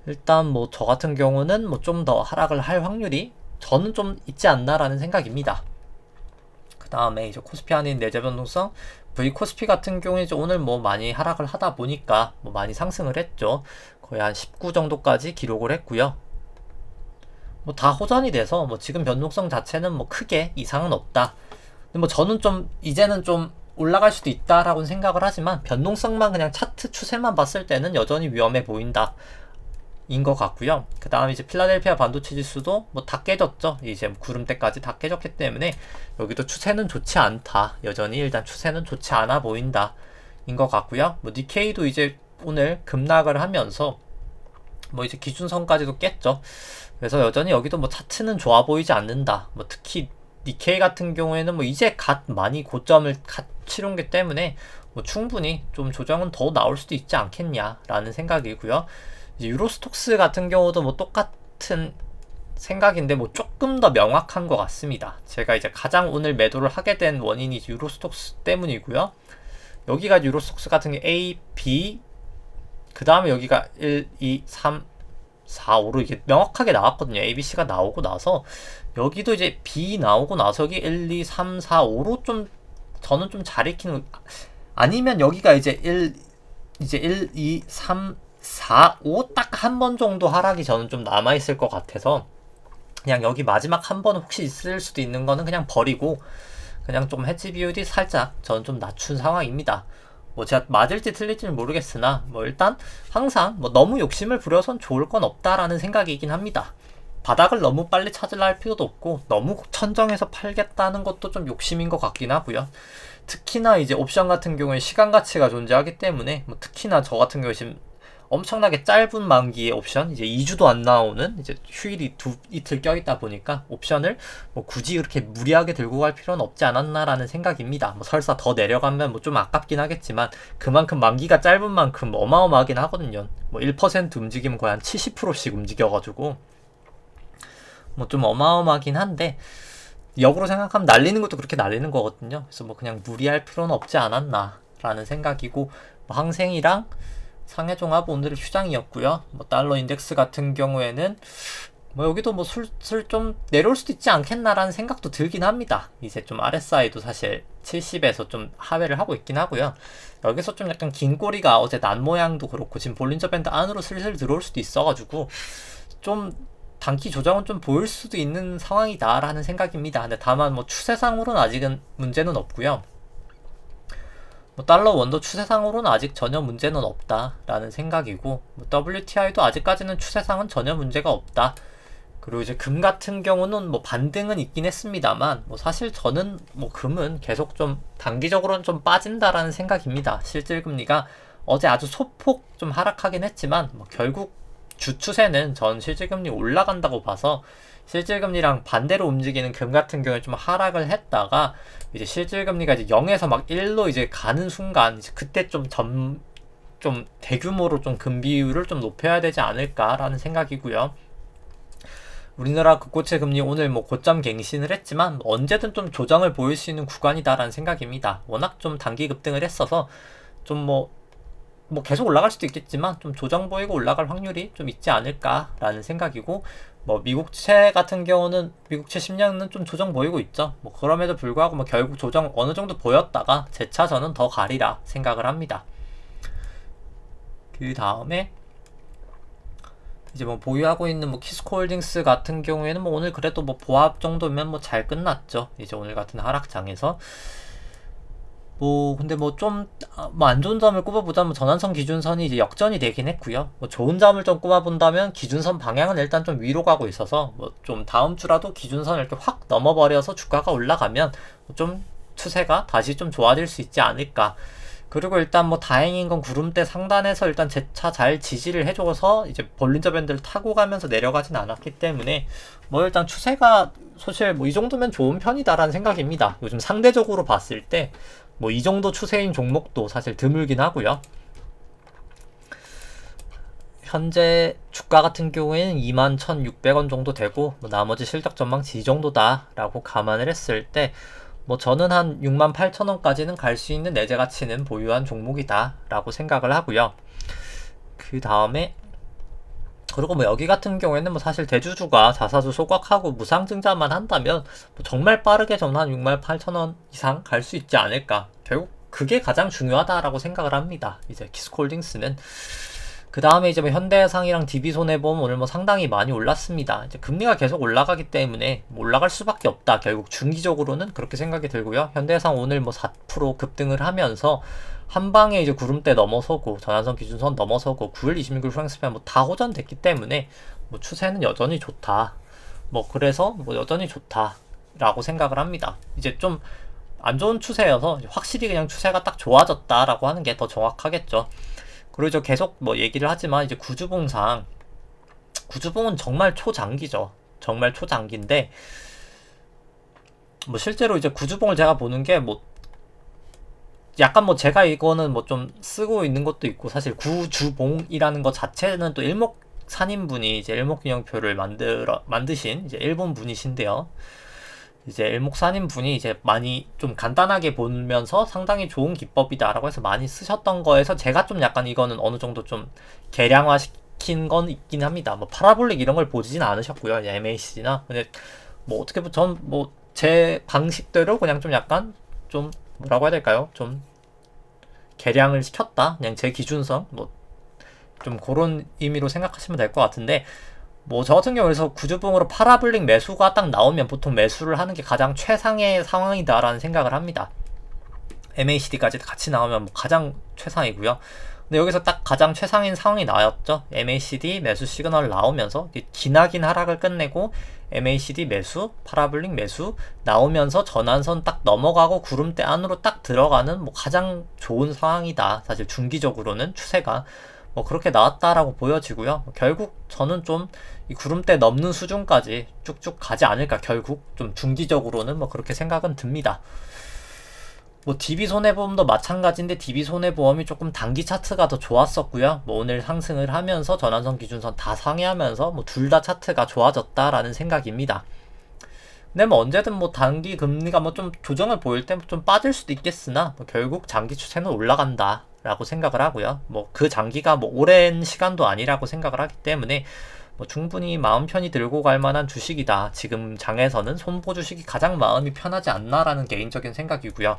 일단 뭐 저 같은 경우는 뭐 좀 더 하락을 할 확률이 저는 좀 있지 않나라는 생각입니다. 그 다음에 이제 코스피 아닌 내재 변동성 V 코스피 같은 경우에 이제 오늘 뭐 많이 하락을 하다 보니까 뭐 많이 상승을 했죠. 거의 한 19 정도까지 기록을 했고요. 뭐 다 호전이 돼서 뭐 지금 변동성 자체는 뭐 크게 이상은 없다. 근데 뭐 저는 좀 이제는 좀 올라갈 수도 있다라고 생각을 하지만 변동성만 그냥 차트 추세만 봤을 때는 여전히 위험해 보인다. 인 것 같고요. 그 다음에 이제 필라델피아 반도체 지수도 뭐 다 깨졌죠. 이제 구름대까지 다 깨졌기 때문에 여기도 추세는 좋지 않다. 여전히 일단 추세는 좋지 않아 보인다. 인 것 같고요. 뭐 니케이도 이제 오늘 급락을 하면서 뭐 이제 기준선까지도 깼죠. 그래서 여전히 여기도 뭐 차트는 좋아 보이지 않는다. 뭐 특히 니케이 같은 경우에는 뭐 이제 갓 많이 고점을 갓 치른 게 때문에 뭐 충분히 좀 조정은 더 나올 수도 있지 않겠냐라는 생각이고요. 이제 유로스톡스 같은 경우도 뭐 똑같은 생각인데 뭐 조금 더 명확한 것 같습니다. 제가 이제 가장 오늘 매도를 하게 된 원인이 유로스톡스 때문이고요. 여기가 유로스톡스 같은 게 A, B 그 다음에 여기가 1, 2, 3, 4, 5로 이게 명확하게 나왔거든요. A, B, C가 나오고 나서 여기도 이제 B 나오고 나서 여기 1, 2, 3, 4, 5로 좀 저는 좀 잘 익히는, 아니면 여기가 이제 1, 2, 3, 4, 5 딱 한 번 정도 하락이 저는 좀 남아있을 것 같아서 그냥 여기 마지막 한 번 혹시 있을 수도 있는 거는 그냥 버리고 그냥 좀 해지 비율이 살짝 저는 좀 낮춘 상황입니다. 뭐 제가 맞을지 틀릴지는 모르겠으나 뭐 일단 항상 뭐 너무 욕심을 부려선 좋을 건 없다라는 생각이긴 합니다. 바닥을 너무 빨리 찾으려 할 필요도 없고 너무 천정해서 팔겠다는 것도 좀 욕심인 것 같긴 하고요. 특히나 이제 옵션 같은 경우에 시간 가치가 존재하기 때문에 뭐 특히나 저 같은 경우에 지금 엄청나게 짧은 만기의 옵션, 이제 2주도 안 나오는 이제 휴일이 이틀 껴있다 보니까 옵션을 뭐 굳이 그렇게 무리하게 들고 갈 필요는 없지 않았나라는 생각입니다. 뭐 설사 더 내려가면 뭐 좀 아깝긴 하겠지만 그만큼 만기가 짧은 만큼 어마어마하긴 하거든요. 뭐 1% 움직이면 거의 한 70%씩 움직여가지고 뭐 좀 어마어마하긴 한데 역으로 생각하면 날리는 것도 그렇게 날리는 거거든요. 그래서 뭐 그냥 무리할 필요는 없지 않았나라는 생각이고, 뭐 항생이랑 상해종합 오늘 휴장이었고요. 뭐 달러 인덱스 같은 경우에는 뭐 여기도 뭐 슬슬 좀 내려올 수도 있지 않겠나라는 생각도 들긴 합니다. 이제 좀 RSI도 사실 70에서 좀 하회를 하고 있긴 하고요. 여기서 좀 약간 긴 꼬리가 어제 난 모양도 그렇고 지금 볼린저 밴드 안으로 슬슬 들어올 수도 있어가지고 좀 단기 조정은 좀 보일 수도 있는 상황이다라는 생각입니다. 근데 다만 뭐 추세상으로는 아직은 문제는 없고요. 뭐 달러 원도 추세상으로는 아직 전혀 문제는 없다라는 생각이고, 뭐 WTI도 아직까지는 추세상은 전혀 문제가 없다. 그리고 이제 금 같은 경우는 뭐 반등은 있긴 했습니다만, 뭐 사실 저는 뭐 금은 계속 좀 단기적으로는 좀 빠진다라는 생각입니다. 실질금리가 어제 아주 소폭 좀 하락하긴 했지만 뭐 결국 주추세는 전 실질금리 올라간다고 봐서 실질금리랑 반대로 움직이는 금 같은 경우에 좀 하락을 했다가 이제 실질금리가 이제 0에서 막 1로 이제 가는 순간 이제 그때 좀 대규모로 좀 금 비율을 좀 높여야 되지 않을까라는 생각이고요. 우리나라 국고채 금리 오늘 뭐 고점 갱신을 했지만 언제든 좀 조정을 보일 수 있는 구간이다라는 생각입니다. 워낙 좀 단기 급등을 했어서 좀 뭐 계속 올라갈 수도 있겠지만 좀 조정 보이고 올라갈 확률이 좀 있지 않을까라는 생각이고, 뭐 미국채 같은 경우는 미국채 10년은 좀 조정 보이고 있죠. 뭐 그럼에도 불구하고 뭐 결국 조정 어느 정도 보였다가 재차 저는 더 가리라 생각을 합니다. 그 다음에 이제 뭐 보유하고 있는 뭐 키스코홀딩스 같은 경우에는 뭐 오늘 그래도 뭐 보합 정도면 뭐 잘 끝났죠. 이제 오늘 같은 하락장에서 뭐 근데 뭐 좀 뭐 안 좋은 점을 꼽아보자면 전환선 기준선이 이제 역전이 되긴 했고요. 뭐 좋은 점을 좀 꼽아본다면 기준선 방향은 일단 좀 위로 가고 있어서 뭐 좀 다음 주라도 기준선을 이렇게 확 넘어버려서 주가가 올라가면 좀 추세가 다시 좀 좋아질 수 있지 않을까. 그리고 일단 뭐 다행인 건 구름대 상단에서 일단 재차 잘 지지를 해줘서 이제 볼린저 밴드를 타고 가면서 내려가진 않았기 때문에 뭐 일단 추세가 사실 뭐 이 정도면 좋은 편이다라는 생각입니다. 요즘 상대적으로 봤을 때 뭐 이 정도 추세인 종목도 사실 드물긴 하고요. 현재 주가 같은 경우에는 21,600원 정도 되고 뭐 나머지 실적 전망치 이 정도다라고 감안을 했을 때 뭐 저는 한 68,000원까지는 갈 수 있는 내재 가치는 보유한 종목이다 라고 생각을 하고요. 그 다음에 그리고 뭐 여기 같은 경우에는 뭐 사실 대주주가 자사주 소각하고 무상증자만 한다면 뭐 정말 빠르게 저는 한 68,000원 이상 갈 수 있지 않을까. 결국 그게 가장 중요하다라고 생각을 합니다. 이제 키스코홀딩스는. 그 다음에 이제 뭐 현대해상이랑 DB손해보험 오늘 뭐 상당히 많이 올랐습니다. 이제 금리가 계속 올라가기 때문에 뭐 올라갈 수밖에 없다. 결국 중기적으로는 그렇게 생각이 들고요. 현대해상 오늘 뭐 4% 급등을 하면서 한 방에 이제 구름대 넘어서고 전환선 기준선 넘어서고 9일 26일 프랑스판 뭐 다 호전됐기 때문에 뭐 추세는 여전히 좋다. 뭐 그래서 뭐 여전히 좋다라고 생각을 합니다. 이제 좀 안 좋은 추세여서 확실히 그냥 추세가 딱 좋아졌다라고 하는 게 더 정확하겠죠. 그리고 저 계속 뭐 얘기를 하지만 이제 구주봉은 정말 초장기죠. 정말 초장기인데 뭐 실제로 이제 구주봉을 제가 보는 게 뭐 약간 뭐 제가 이거는 뭐 좀 쓰고 있는 것도 있고 사실 구주봉이라는 것 자체는 또 일목산인분이 이제 일목균형표를 만드신 이제 일본 분이신데요. 이제 일목산인 분이 이제 많이 좀 간단하게 보면서 상당히 좋은 기법이다라고 해서 많이 쓰셨던 거에서 제가 좀 약간 이거는 어느 정도 좀 개량화시킨 건 있긴 합니다. 뭐 파라볼릭 이런 걸 보진 않으셨고요. MAC나. 근데 뭐 어떻게 보면 전 뭐 제 방식대로 그냥 좀 약간 좀 뭐라고 해야 될까요? 좀 개량을 시켰다. 그냥 제 기준성 뭐 좀 그런 의미로 생각하시면 될 것 같은데 뭐 저 같은 경우에서 구주봉으로 파라블릭 매수가 딱 나오면 보통 매수를 하는 게 가장 최상의 상황이다라는 생각을 합니다. MACD까지 같이 나오면 뭐 가장 최상이고요. 근데 여기서 딱 가장 최상인 상황이 나왔죠. MACD 매수 시그널 나오면서 기나긴 하락을 끝내고 MACD 매수, 파라블릭 매수 나오면서 전환선 딱 넘어가고 구름대 안으로 딱 들어가는 뭐 가장 좋은 상황이다. 사실 중기적으로는 추세가 뭐 그렇게 나왔다라고 보여지고요. 결국 저는 좀 이 구름대 넘는 수준까지 쭉쭉 가지 않을까. 결국 좀 중기적으로는 뭐 그렇게 생각은 듭니다. 뭐 DB 손해보험도 마찬가지인데 DB 손해보험이 조금 단기 차트가 더 좋았었고요. 뭐 오늘 상승을 하면서 전환선 기준선 다 상회하면서 뭐 둘 다 차트가 좋아졌다라는 생각입니다. 근데 뭐 언제든 뭐 단기 금리가 뭐 좀 조정을 보일 때 좀 빠질 수도 있겠으나 뭐 결국 장기 추세는 올라간다 라고 생각을 하고요. 뭐 그 장기가 뭐 오랜 시간도 아니라고 생각을 하기 때문에 뭐 충분히 마음 편히 들고 갈 만한 주식이다. 지금 장에서는 손보 주식이 가장 마음이 편하지 않나라는 개인적인 생각이고요.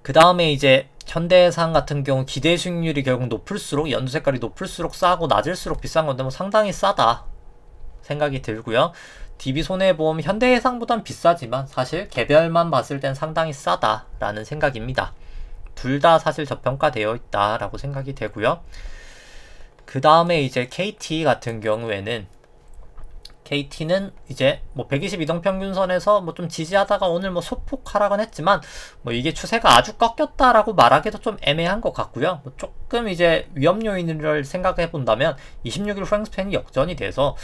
그 다음에 이제 현대해상 같은 경우 기대 수익률이 결국 높을수록 연두 색깔이 높을수록 싸고 낮을수록 비싼 건데 뭐 상당히 싸다 생각이 들고요. DB 손해보험 현대해상보단 비싸지만 사실 개별만 봤을 땐 상당히 싸다라는 생각입니다. 둘 다 사실 저평가되어 있다라고 생각이 되고요. 그 다음에 이제 KT 같은 경우에는 KT는 이제 뭐 120 이동평균선에서 뭐 좀 지지하다가 오늘 뭐 소폭 하락은 했지만 뭐 이게 추세가 아주 꺾였다라고 말하기도 좀 애매한 것 같고요. 뭐 조금 이제 위험 요인을 생각해 본다면 26일 프랭스팬이 역전이 돼서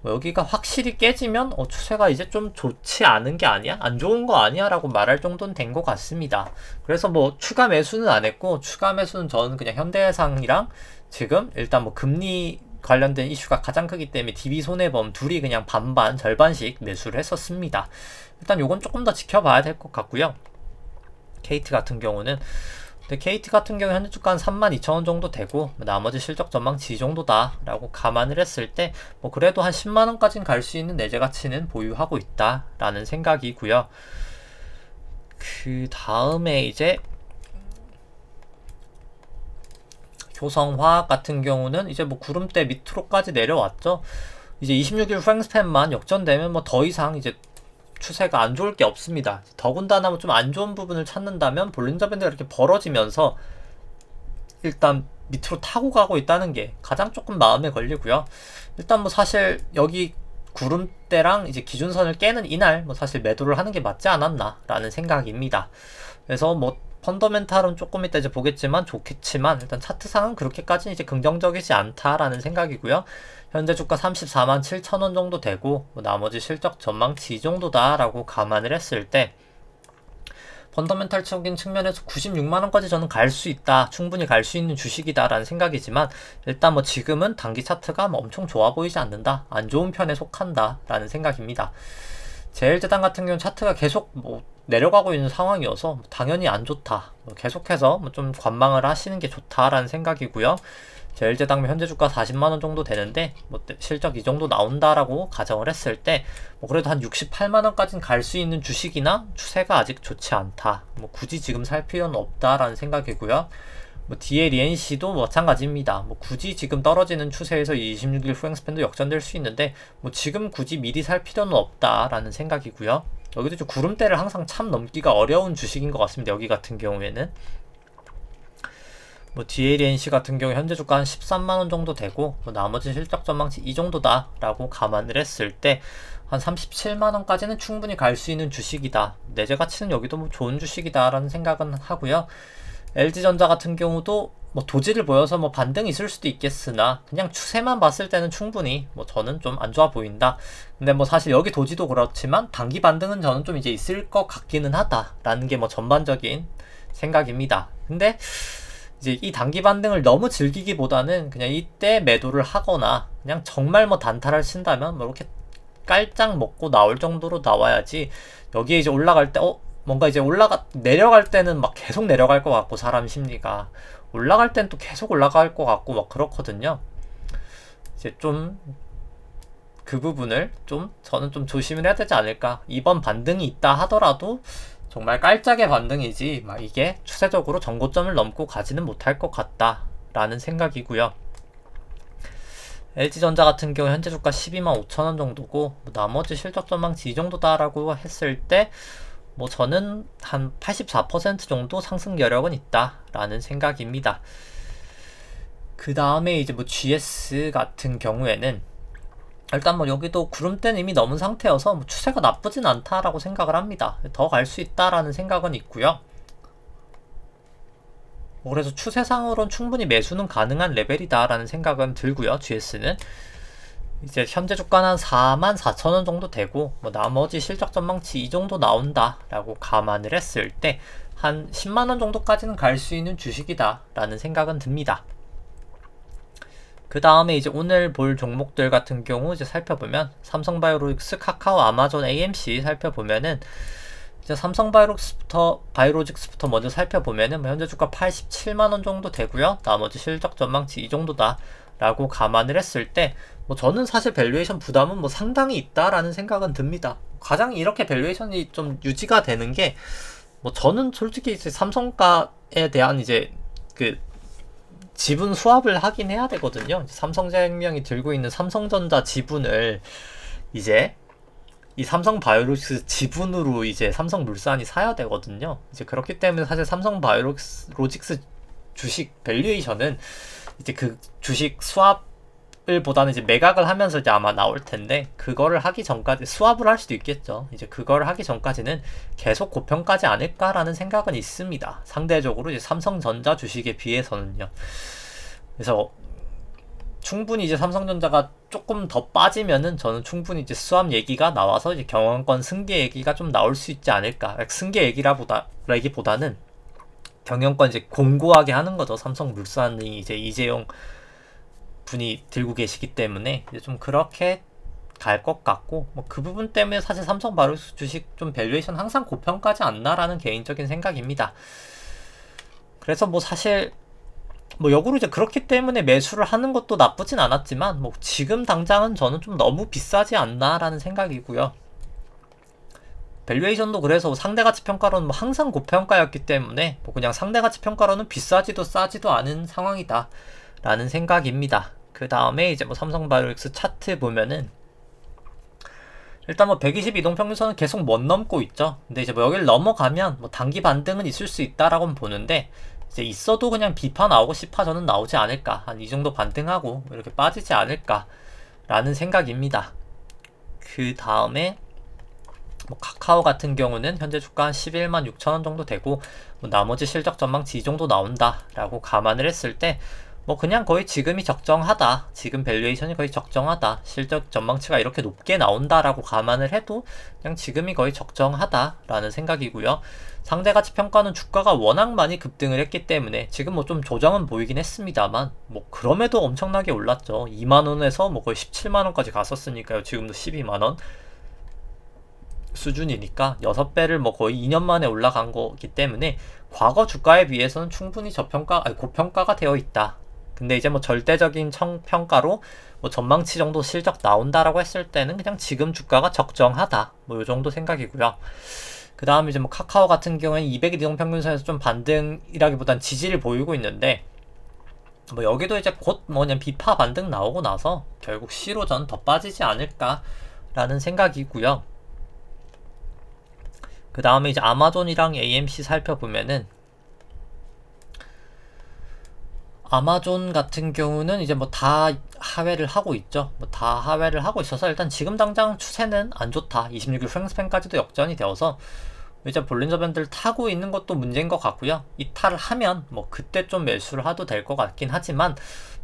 뭐 여기가 확실히 깨지면 추세가 이제 좀 좋지 않은 게 아니야? 안 좋은 거 아니야? 라고 말할 정도는 된 것 같습니다. 그래서 뭐 추가 매수는 안 했고 추가 매수는 저는 그냥 현대해상이랑 지금 일단 뭐 금리 관련된 이슈가 가장 크기 때문에 DB 손해보험 둘이 그냥 반반 절반씩 매수를 했었습니다. 일단 요건 조금 더 지켜봐야 될 것 같고요. KT 같은 경우는 근데 KT 같은 경우 현재 주가 한 32,000원 정도 되고 나머지 실적 전망치 이 정도다 라고 감안을 했을 때 뭐 그래도 한 10만원까지는 갈 수 있는 내재 가치는 보유하고 있다 라는 생각이고요. 그 다음에 이제 효성화학 같은 경우는 이제 뭐 구름대 밑으로까지 내려왔죠. 이제 26일 프랭스팬만 역전되면 뭐 더 이상 이제 추세가 안 좋을 게 없습니다. 더군다나 뭐 좀 안 좋은 부분을 찾는다면 볼린저 밴드가 이렇게 벌어지면서 일단 밑으로 타고 가고 있다는 게 가장 조금 마음에 걸리고요. 일단 뭐 사실 여기 구름대랑 이제 기준선을 깨는 이날 뭐 사실 매도를 하는 게 맞지 않았나 라는 생각입니다. 그래서 뭐 펀더멘탈은 조금 이따 이제 보겠지만 좋겠지만 일단 차트상은 그렇게까지 이제 긍정적이지 않다라는 생각이고요. 현재 주가 34만 7천원 정도 되고 뭐 나머지 실적 전망치 이 정도다라고 감안을 했을 때 펀더멘탈적인 측면에서 96만원까지 저는 갈 수 있다. 충분히 갈 수 있는 주식이다라는 생각이지만 일단 뭐 지금은 단기 차트가 뭐 엄청 좋아 보이지 않는다. 안 좋은 편에 속한다라는 생각입니다. 제일제당 같은 경우는 차트가 계속 뭐 내려가고 있는 상황이어서 당연히 안 좋다. 계속해서 좀 관망을 하시는 게 좋다라는 생각이고요. 제일제당 현재 주가 40만원 정도 되는데 뭐 실적 이 정도 나온다라고 가정을 했을 때 뭐 그래도 한 68만원까지는 갈 수 있는 주식이나 추세가 아직 좋지 않다. 뭐 굳이 지금 살 필요는 없다라는 생각이고요. 뭐 DLENC도 마찬가지입니다. 뭐 굳이 지금 떨어지는 추세에서 26일 프랭스팬도 역전될 수 있는데 뭐 지금 굳이 미리 살 필요는 없다라는 생각이고요. 여기도 좀 구름대를 항상 참 넘기가 어려운 주식인 것 같습니다. 여기 같은 경우에는 뭐 DLNC 같은 경우 현재 주가 한 13만원 정도 되고 뭐 나머지 실적 전망치 이 정도다 라고 감안을 했을 때 한 37만원까지는 충분히 갈 수 있는 주식이다. 내재 가치는 여기도 뭐 좋은 주식이다 라는 생각은 하고요. LG전자 같은 경우도 뭐 도지를 보여서 뭐 반등이 있을 수도 있겠으나 그냥 추세만 봤을 때는 충분히 뭐 저는 좀 안 좋아 보인다. 근데 뭐 사실 여기 도지도 그렇지만 단기 반등은 저는 좀 이제 있을 것 같기는 하다라는 게 뭐 전반적인 생각입니다. 근데 이제 이 단기 반등을 너무 즐기기보다는 그냥 이때 매도를 하거나 그냥 정말 뭐 단타를 친다면 뭐 이렇게 깔짝 먹고 나올 정도로 나와야지 여기에 이제 올라갈 때 뭔가 이제 내려갈 때는 막 계속 내려갈 것 같고 사람 심리가 올라갈 땐 또 계속 올라갈 것 같고 막 그렇거든요. 이제 좀 그 부분을 좀 저는 좀 조심을 해야 되지 않을까. 이번 반등이 있다 하더라도 정말 깔짝의 반등이지 막 이게 추세적으로 전고점을 넘고 가지는 못할 것 같다 라는 생각이고요. LG전자 같은 경우 현재 주가 12만 5천원 정도고 뭐 나머지 실적 전망치 이 정도다 라고 했을 때 뭐 저는 한 84% 정도 상승 여력은 있다라는 생각입니다. 그 다음에 이제 뭐 GS 같은 경우에는 일단 뭐 여기도 구름대는 이미 넘은 상태여서 뭐 추세가 나쁘진 않다라고 생각을 합니다. 더 갈 수 있다라는 생각은 있고요. 뭐 그래서 추세상으로는 충분히 매수는 가능한 레벨이다라는 생각은 들고요. GS는 이제 현재 주가는 한 44,000원 정도 되고 뭐 나머지 실적 전망치 이 정도 나온다라고 감안을 했을 때 한 10만원 정도까지는 갈 수 있는 주식이다라는 생각은 듭니다. 그 다음에 이제 오늘 볼 종목들 같은 경우 이제 살펴보면 삼성바이오로직스, 카카오, 아마존, AMC 살펴보면은 이제 삼성바이오로직스부터 먼저 살펴보면은 뭐 현재 주가 87만원 정도 되고요. 나머지 실적 전망치 이 정도다 라고 감안을 했을 때 뭐 저는 사실 밸류에이션 부담은 뭐 상당히 있다라는 생각은 듭니다. 가장 이렇게 밸류에이션이 좀 유지가 되는 게 뭐 저는 솔직히 이제 삼성가에 대한 이제 그 지분 수합을 하긴 해야 되거든요. 삼성생명이 들고 있는 삼성전자 지분을 이제 이 삼성바이오로직스 지분으로 이제 삼성물산이 사야 되거든요. 이제 그렇기 때문에 사실 삼성바이오로직스 주식 밸류에이션은 이제 그 주식 수합을 보다는 이제 매각을 하면서 이제 아마 나올 텐데 그거를 하기 전까지 수합을 할 수도 있겠죠. 이제 그거를 하기 전까지는 계속 고평가지 않을까라는 생각은 있습니다. 상대적으로 이제 삼성전자 주식에 비해서는요. 그래서 충분히 이제 삼성전자가 조금 더 빠지면은 저는 충분히 이제 수합 얘기가 나와서 이제 경영권 승계 얘기가 좀 나올 수 있지 않을까. 승계 얘기라기보다는 경영권 이제 공고하게 하는 거죠. 삼성물산이 이제 이재용 분이 들고 계시기 때문에 이제 좀 그렇게 갈 것 같고 뭐 그 부분 때문에 사실 삼성바이오로직스 주식 좀 밸류에이션 항상 고평가지 않나라는 개인적인 생각입니다. 그래서 뭐 사실 뭐 역으로 이제 그렇기 때문에 매수를 하는 것도 나쁘진 않았지만 뭐 지금 당장은 저는 좀 너무 비싸지 않나라는 생각이고요. 밸류에이션도 그래서 상대가치 평가로는 뭐 항상 고평가였기 때문에 뭐 그냥 상대가치 평가로는 비싸지도 싸지도 않은 상황이다 라는 생각입니다. 그 다음에 이제 뭐 삼성바이오로직스 차트 보면은 일단 뭐 120 이동평균선은 계속 못 넘고 있죠. 근데 이제 뭐 여기를 넘어가면 뭐 단기 반등은 있을 수 있다라고 보는데 이제 있어도 그냥 B파 나오고 C파 저는 나오지 않을까. 한 이 정도 반등하고 이렇게 빠지지 않을까 라는 생각입니다. 그 다음에 뭐 카카오 같은 경우는 현재 주가 한 11만 6천원 정도 되고 뭐 나머지 실적 전망치 이 정도 나온다 라고 감안을 했을 때 뭐 그냥 거의 지금이 적정하다, 지금 밸류에이션이 거의 적정하다, 실적 전망치가 이렇게 높게 나온다라고 감안을 해도 그냥 지금이 거의 적정하다 라는 생각이고요. 상대가치 평가는 주가가 워낙 많이 급등을 했기 때문에 지금 뭐 좀 조정은 보이긴 했습니다만 뭐 그럼에도 엄청나게 올랐죠. 2만원에서 뭐 거의 17만원까지 갔었으니까요. 지금도 12만원 수준이니까 6배를 뭐 거의 2년 만에 올라간 거기 때문에 과거 주가에 비해서는 충분히 고평가가 되어 있다. 근데 이제 뭐 절대적인 평가로 뭐 전망치 정도 실적 나온다라고 했을 때는 그냥 지금 주가가 적정하다. 뭐 요 정도 생각이고요. 그 다음에 이제 뭐 카카오 같은 경우에는 200일 이동평균선에서 좀 반등이라기보단 지지를 보이고 있는데 뭐 여기도 이제 곧 뭐냐 비파 반등 나오고 나서 결국 C로 전 더 빠지지 않을까라는 생각이고요. 그 다음에 이제 아마존이랑 AMC 살펴보면은 아마존 같은 경우는 이제 뭐 다 하회를 하고 있죠. 뭐 다 하회를 하고 있어서 일단 지금 당장 추세는 안 좋다. 26일 프랭스팬까지도 역전이 되어서 이제 볼린저 밴드를 타고 있는 것도 문제인 것 같고요. 이탈을 하면 뭐 그때 좀 매수를 해도 될 것 같긴 하지만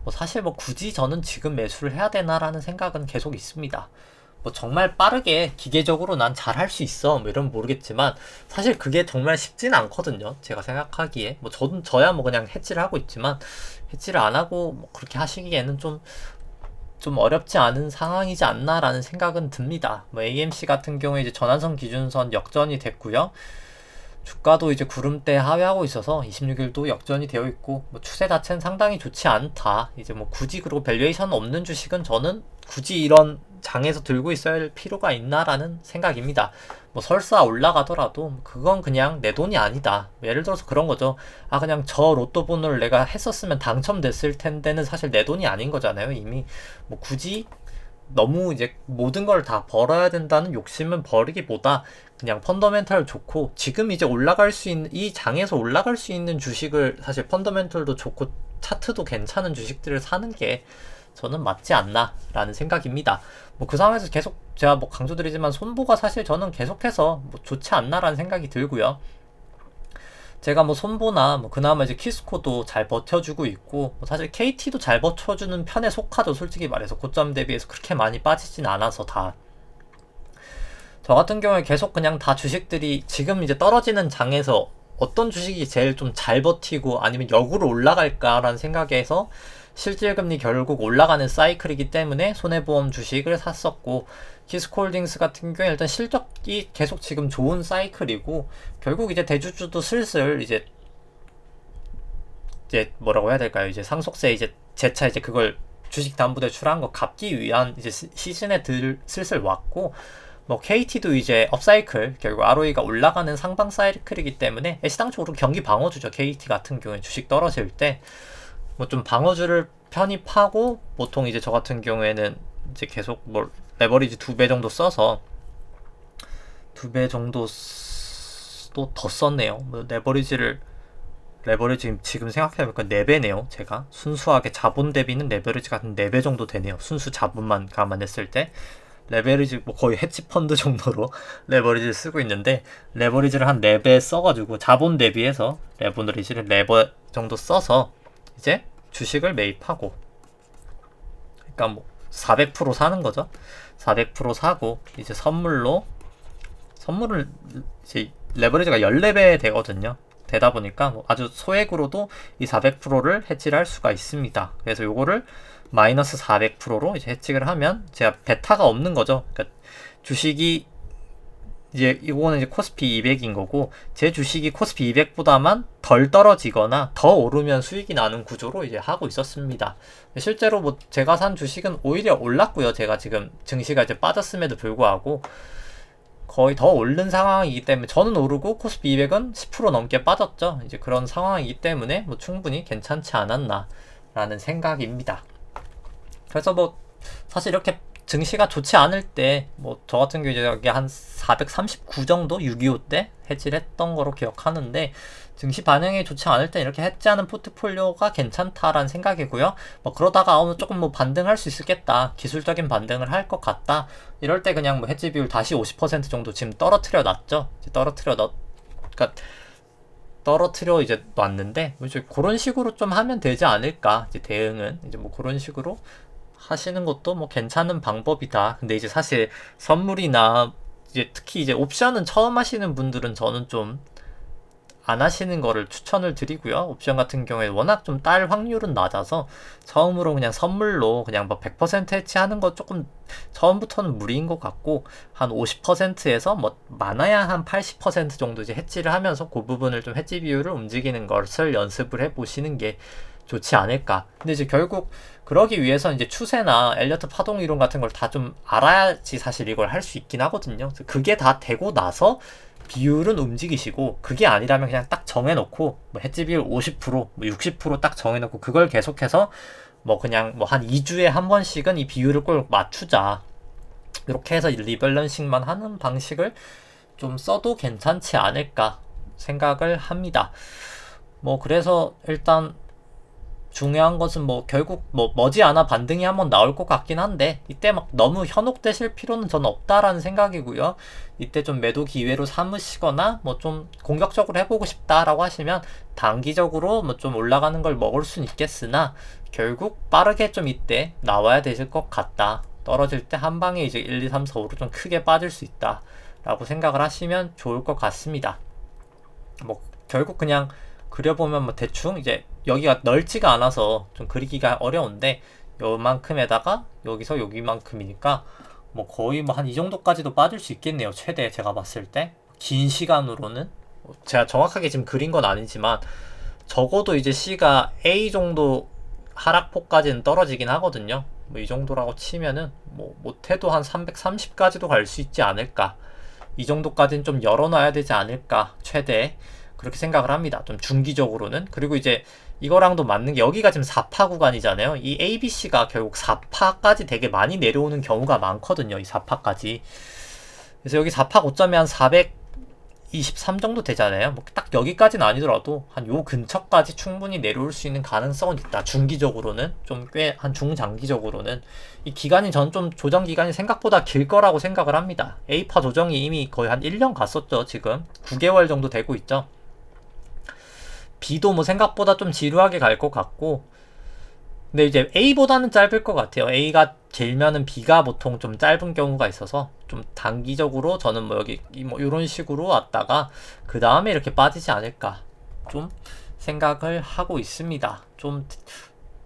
뭐 사실 뭐 굳이 저는 지금 매수를 해야 되나라는 생각은 계속 있습니다. 뭐 정말 빠르게 기계적으로 난 잘할 수 있어 뭐 이러면 모르겠지만 사실 그게 정말 쉽진 않거든요. 제가 생각하기에 뭐 저야 뭐 그냥 해지를 하고 있지만 해지를 안 하고 뭐 그렇게 하시기에는 좀 어렵지 않은 상황이지 않나라는 생각은 듭니다. 뭐 AMC 같은 경우에 이제 전환선 기준선 역전이 됐고요. 주가도 이제 구름대 하회하고 있어서 26일도 역전이 되어 있고 뭐 추세 자체는 상당히 좋지 않다. 이제 뭐 굳이 그리고 밸류에이션 없는 주식은 저는 굳이 이런 장에서 들고 있어야 할 필요가 있나라는 생각입니다. 뭐 설사 올라가더라도 그건 그냥 내 돈이 아니다. 예를 들어서 그런 거죠. 아 그냥 저 로또 번호를 내가 했었으면 당첨됐을 텐데는 사실 내 돈이 아닌 거잖아요. 이미 뭐 굳이 너무 이제 모든 걸 다 벌어야 된다는 욕심은 버리기보다 그냥 펀더멘탈 좋고 지금 이제 올라갈 수 있는 이 장에서 올라갈 수 있는 주식을 사실 펀더멘털도 좋고 차트도 괜찮은 주식들을 사는 게 저는 맞지 않나 라는 생각입니다. 뭐 그 상황에서 계속 제가 뭐 강조드리지만 손보가 사실 저는 계속해서 뭐 좋지 않나 라는 생각이 들고요. 제가 뭐 손보나 뭐 그나마 이제 키스코도 잘 버텨주고 있고 뭐 사실 KT도 잘 버텨주는 편에 속하죠. 솔직히 말해서 고점 대비해서 그렇게 많이 빠지진 않아서 다. 저 같은 경우에 계속 그냥 다 주식들이 지금 이제 떨어지는 장에서 어떤 주식이 제일 좀 잘 버티고 아니면 역으로 올라갈까라는 생각에서 실질금리 결국 올라가는 사이클이기 때문에 손해보험 주식을 샀었고 키스코홀딩스 같은 경우에 일단 실적이 계속 지금 좋은 사이클이고 결국 이제 대주주도 슬슬 이제 뭐라고 해야 될까요? 이제 상속세 이제 재차 이제 그걸 주식담보대출한 거 갚기 위한 이제 시즌에 슬슬 왔고 뭐 KT도 이제 업사이클 결국 ROE가 올라가는 상방 사이클이기 때문에 시장적으로 경기 방어주죠. KT 같은 경우에 주식 떨어질 때 뭐 좀 방어주를 편입하고 보통 이제 저 같은 경우에는 이제 계속 뭐 레버리지 2배 정도 써서 2배 정도 또 더 썼네요. 뭐 레버리지 지금 생각해보니까 4배네요. 제가 순수하게 자본 대비는 레버리지가 한 4배 정도 되네요. 순수 자본만 감안했을 때 레버리지 뭐 거의 헤지펀드 정도로 레버리지를 쓰고 있는데 레버리지를 한 4배 써가지고 자본 대비해서 레버리지를 4배 정도 써서 이제 주식을 매입하고 그러니까 뭐 400% 사는 거죠. 400% 사고 이제 선물을 이제 레버리지가 14배 되거든요. 되다 보니까 뭐 아주 소액으로도 이 400%를 해지를 할 수가 있습니다. 그래서 요거를 마이너스 400%로 이제 해칭을 하면 제가 베타가 없는 거죠. 그러니까 주식이 이제 이거는 이제 코스피 200인 거고 제 주식이 코스피 200보다만 덜 떨어지거나 더 오르면 수익이 나는 구조로 이제 하고 있었습니다. 실제로 뭐 제가 산 주식은 오히려 올랐고요. 제가 지금 증시가 이제 빠졌음에도 불구하고 거의 더 오른 상황이기 때문에 저는 오르고 코스피 200은 10% 넘게 빠졌죠. 이제 그런 상황이기 때문에 뭐 충분히 괜찮지 않았나 라는 생각입니다. 그래서 뭐 사실 이렇게 증시가 좋지 않을 때 뭐 저 같은 경우에 여기 한 439 정도 6.25 때 해지를 했던 거로 기억하는데 증시 반응이 좋지 않을 때 이렇게 해지하는 포트폴리오가 괜찮다라는 생각이고요. 뭐 그러다가 조금 뭐 반등할 수 있겠다. 기술적인 반등을 할 것 같다. 이럴 때 그냥 뭐 해지 비율 다시 50% 정도 지금 떨어뜨려 놨죠. 그러니까 떨어뜨려 이제 놨는데 뭐 이제 그런 식으로 좀 하면 되지 않을까. 이제 대응은 이제 뭐 그런 식으로 하시는 것도 뭐 괜찮은 방법이다. 근데 이제 사실 선물이나 이제 특히 이제 옵션은 처음 하시는 분들은 저는 좀 안 하시는 거를 추천을 드리고요. 옵션 같은 경우에 워낙 좀 딸 확률은 낮아서 처음으로 그냥 선물로 그냥 뭐 100% 해치하는 거 조금 처음부터는 무리인 것 같고 한 50%에서 뭐 많아야 한 80% 정도 이제 해치를 하면서 그 부분을 좀 해치 비율을 움직이는 것을 연습을 해 보시는 게 좋지 않을까. 근데 이제 결국 그러기 위해서 이제 추세나 엘리어트 파동 이론 같은 걸 다 좀 알아야지 사실 이걸 할 수 있긴 하거든요. 그게 다 되고 나서 비율은 움직이시고 그게 아니라면 그냥 딱 정해놓고 뭐 해지 비율 50%, 뭐 60%딱 정해놓고 그걸 계속해서 뭐 그냥 뭐 한 2주에 한 번씩은 이 비율을 꼭 맞추자. 이렇게 해서 리밸런싱만 하는 방식을 좀 써도 괜찮지 않을까 생각을 합니다. 뭐 그래서 일단 중요한 것은 뭐 결국 뭐 머지않아 반등이 한번 나올 것 같긴 한데 이때 막 너무 현혹되실 필요는 저는 없다라는 생각이고요. 이때 좀 매도 기회로 삼으시거나 뭐 좀 공격적으로 해보고 싶다라고 하시면 단기적으로 뭐 좀 올라가는 걸 먹을 수는 있겠으나 결국 빠르게 좀 이때 나와야 되실 것 같다. 떨어질 때 한 방에 이제 1, 2, 3, 4, 5로 좀 크게 빠질 수 있다 라고 생각을 하시면 좋을 것 같습니다. 뭐 결국 그냥 그려보면 뭐 대충 이제 여기가 넓지가 않아서 좀 그리기가 어려운데 요만큼에다가 여기서 여기만큼이니까 뭐 거의 뭐 한 이 정도까지도 빠질 수 있겠네요. 최대 제가 봤을 때 긴 시간으로는 제가 정확하게 지금 그린 건 아니지만 적어도 이제 C가 A 정도 하락폭까지는 떨어지긴 하거든요. 뭐 이 정도라고 치면은 뭐 못해도 한 330까지도 갈 수 있지 않을까. 이 정도까지는 좀 열어놔야 되지 않을까 최대. 그렇게 생각을 합니다. 좀 중기적으로는. 그리고 이제 이거랑도 맞는 게 여기가 지금 4파 구간이잖아요. 이 ABC가 결국 4파까지 되게 많이 내려오는 경우가 많거든요. 이 4파까지. 그래서 여기 4파 고점이 한 423 정도 되잖아요. 뭐 딱 여기까지는 아니더라도 한 요 근처까지 충분히 내려올 수 있는 가능성은 있다. 중기적으로는 좀 꽤 한 중장기적으로는 이 기간이 전 좀 조정 기간이 생각보다 길 거라고 생각을 합니다. A파 조정이 이미 거의 한 1년 갔었죠. 지금 9개월 정도 되고 있죠. B도 뭐 생각보다 좀 지루하게 갈 것 같고, 근데 이제 A보다는 짧을 것 같아요. A가 길면은 B가 보통 좀 짧은 경우가 있어서 좀 단기적으로 저는 뭐 여기 뭐 이런 식으로 왔다가 그 다음에 이렇게 빠지지 않을까 좀 생각을 하고 있습니다. 좀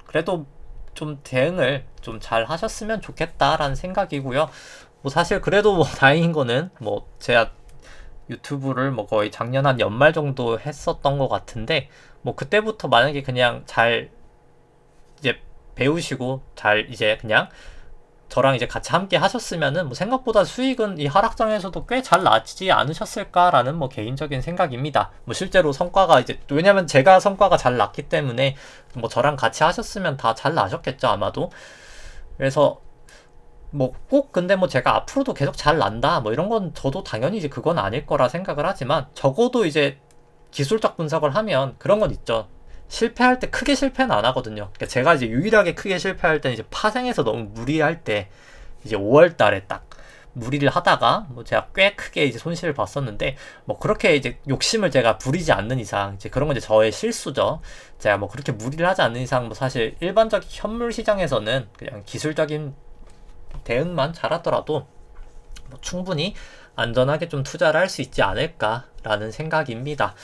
그래도 좀 대응을 좀 잘 하셨으면 좋겠다라는 생각이고요. 뭐 사실 그래도 뭐 다행인 거는 뭐 제가 유튜브를 뭐 거의 작년 한 연말 정도 했었던 것 같은데, 뭐 그때부터 만약에 그냥 잘 이제 배우시고 잘 이제 그냥 저랑 이제 같이 함께 하셨으면은 뭐 생각보다 수익은 이 하락장에서도 꽤 잘 나지 않으셨을까라는 뭐 개인적인 생각입니다. 뭐 실제로 성과가 이제 왜냐면 제가 성과가 잘 났기 때문에 뭐 저랑 같이 하셨으면 다 잘 나셨겠죠 아마도. 그래서 뭐 꼭 근데 뭐 제가 앞으로도 계속 잘 난다 뭐 이런 건 저도 당연히 이제 그건 아닐 거라 생각을 하지만, 적어도 이제 기술적 분석을 하면 그런 건 있죠. 실패할 때 크게 실패는 안 하거든요. 그러니까 제가 이제 유일하게 크게 실패할 때는 이제 파생해서 너무 무리할 때 이제 5월 달에 딱 무리를 하다가 뭐 제가 꽤 크게 이제 손실을 봤었는데, 뭐 그렇게 이제 욕심을 제가 부리지 않는 이상 이제 그런 건 이제 저의 실수죠. 제가 뭐 그렇게 무리를 하지 않는 이상 뭐 사실 일반적인 현물 시장에서는 그냥 기술적인 대응만 잘하더라도 뭐 충분히 안전하게 좀 투자를 할 수 있지 않을까라는 생각입니다.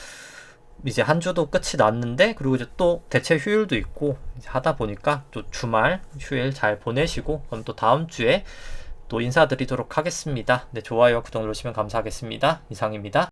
이제 한 주도 끝이 났는데, 그리고 이제 또 대체 휴일도 있고 이제 하다 보니까 또 주말 휴일 잘 보내시고, 그럼 또 다음 주에 또 인사드리도록 하겠습니다. 네, 좋아요와 구독 누르시면 감사하겠습니다. 이상입니다.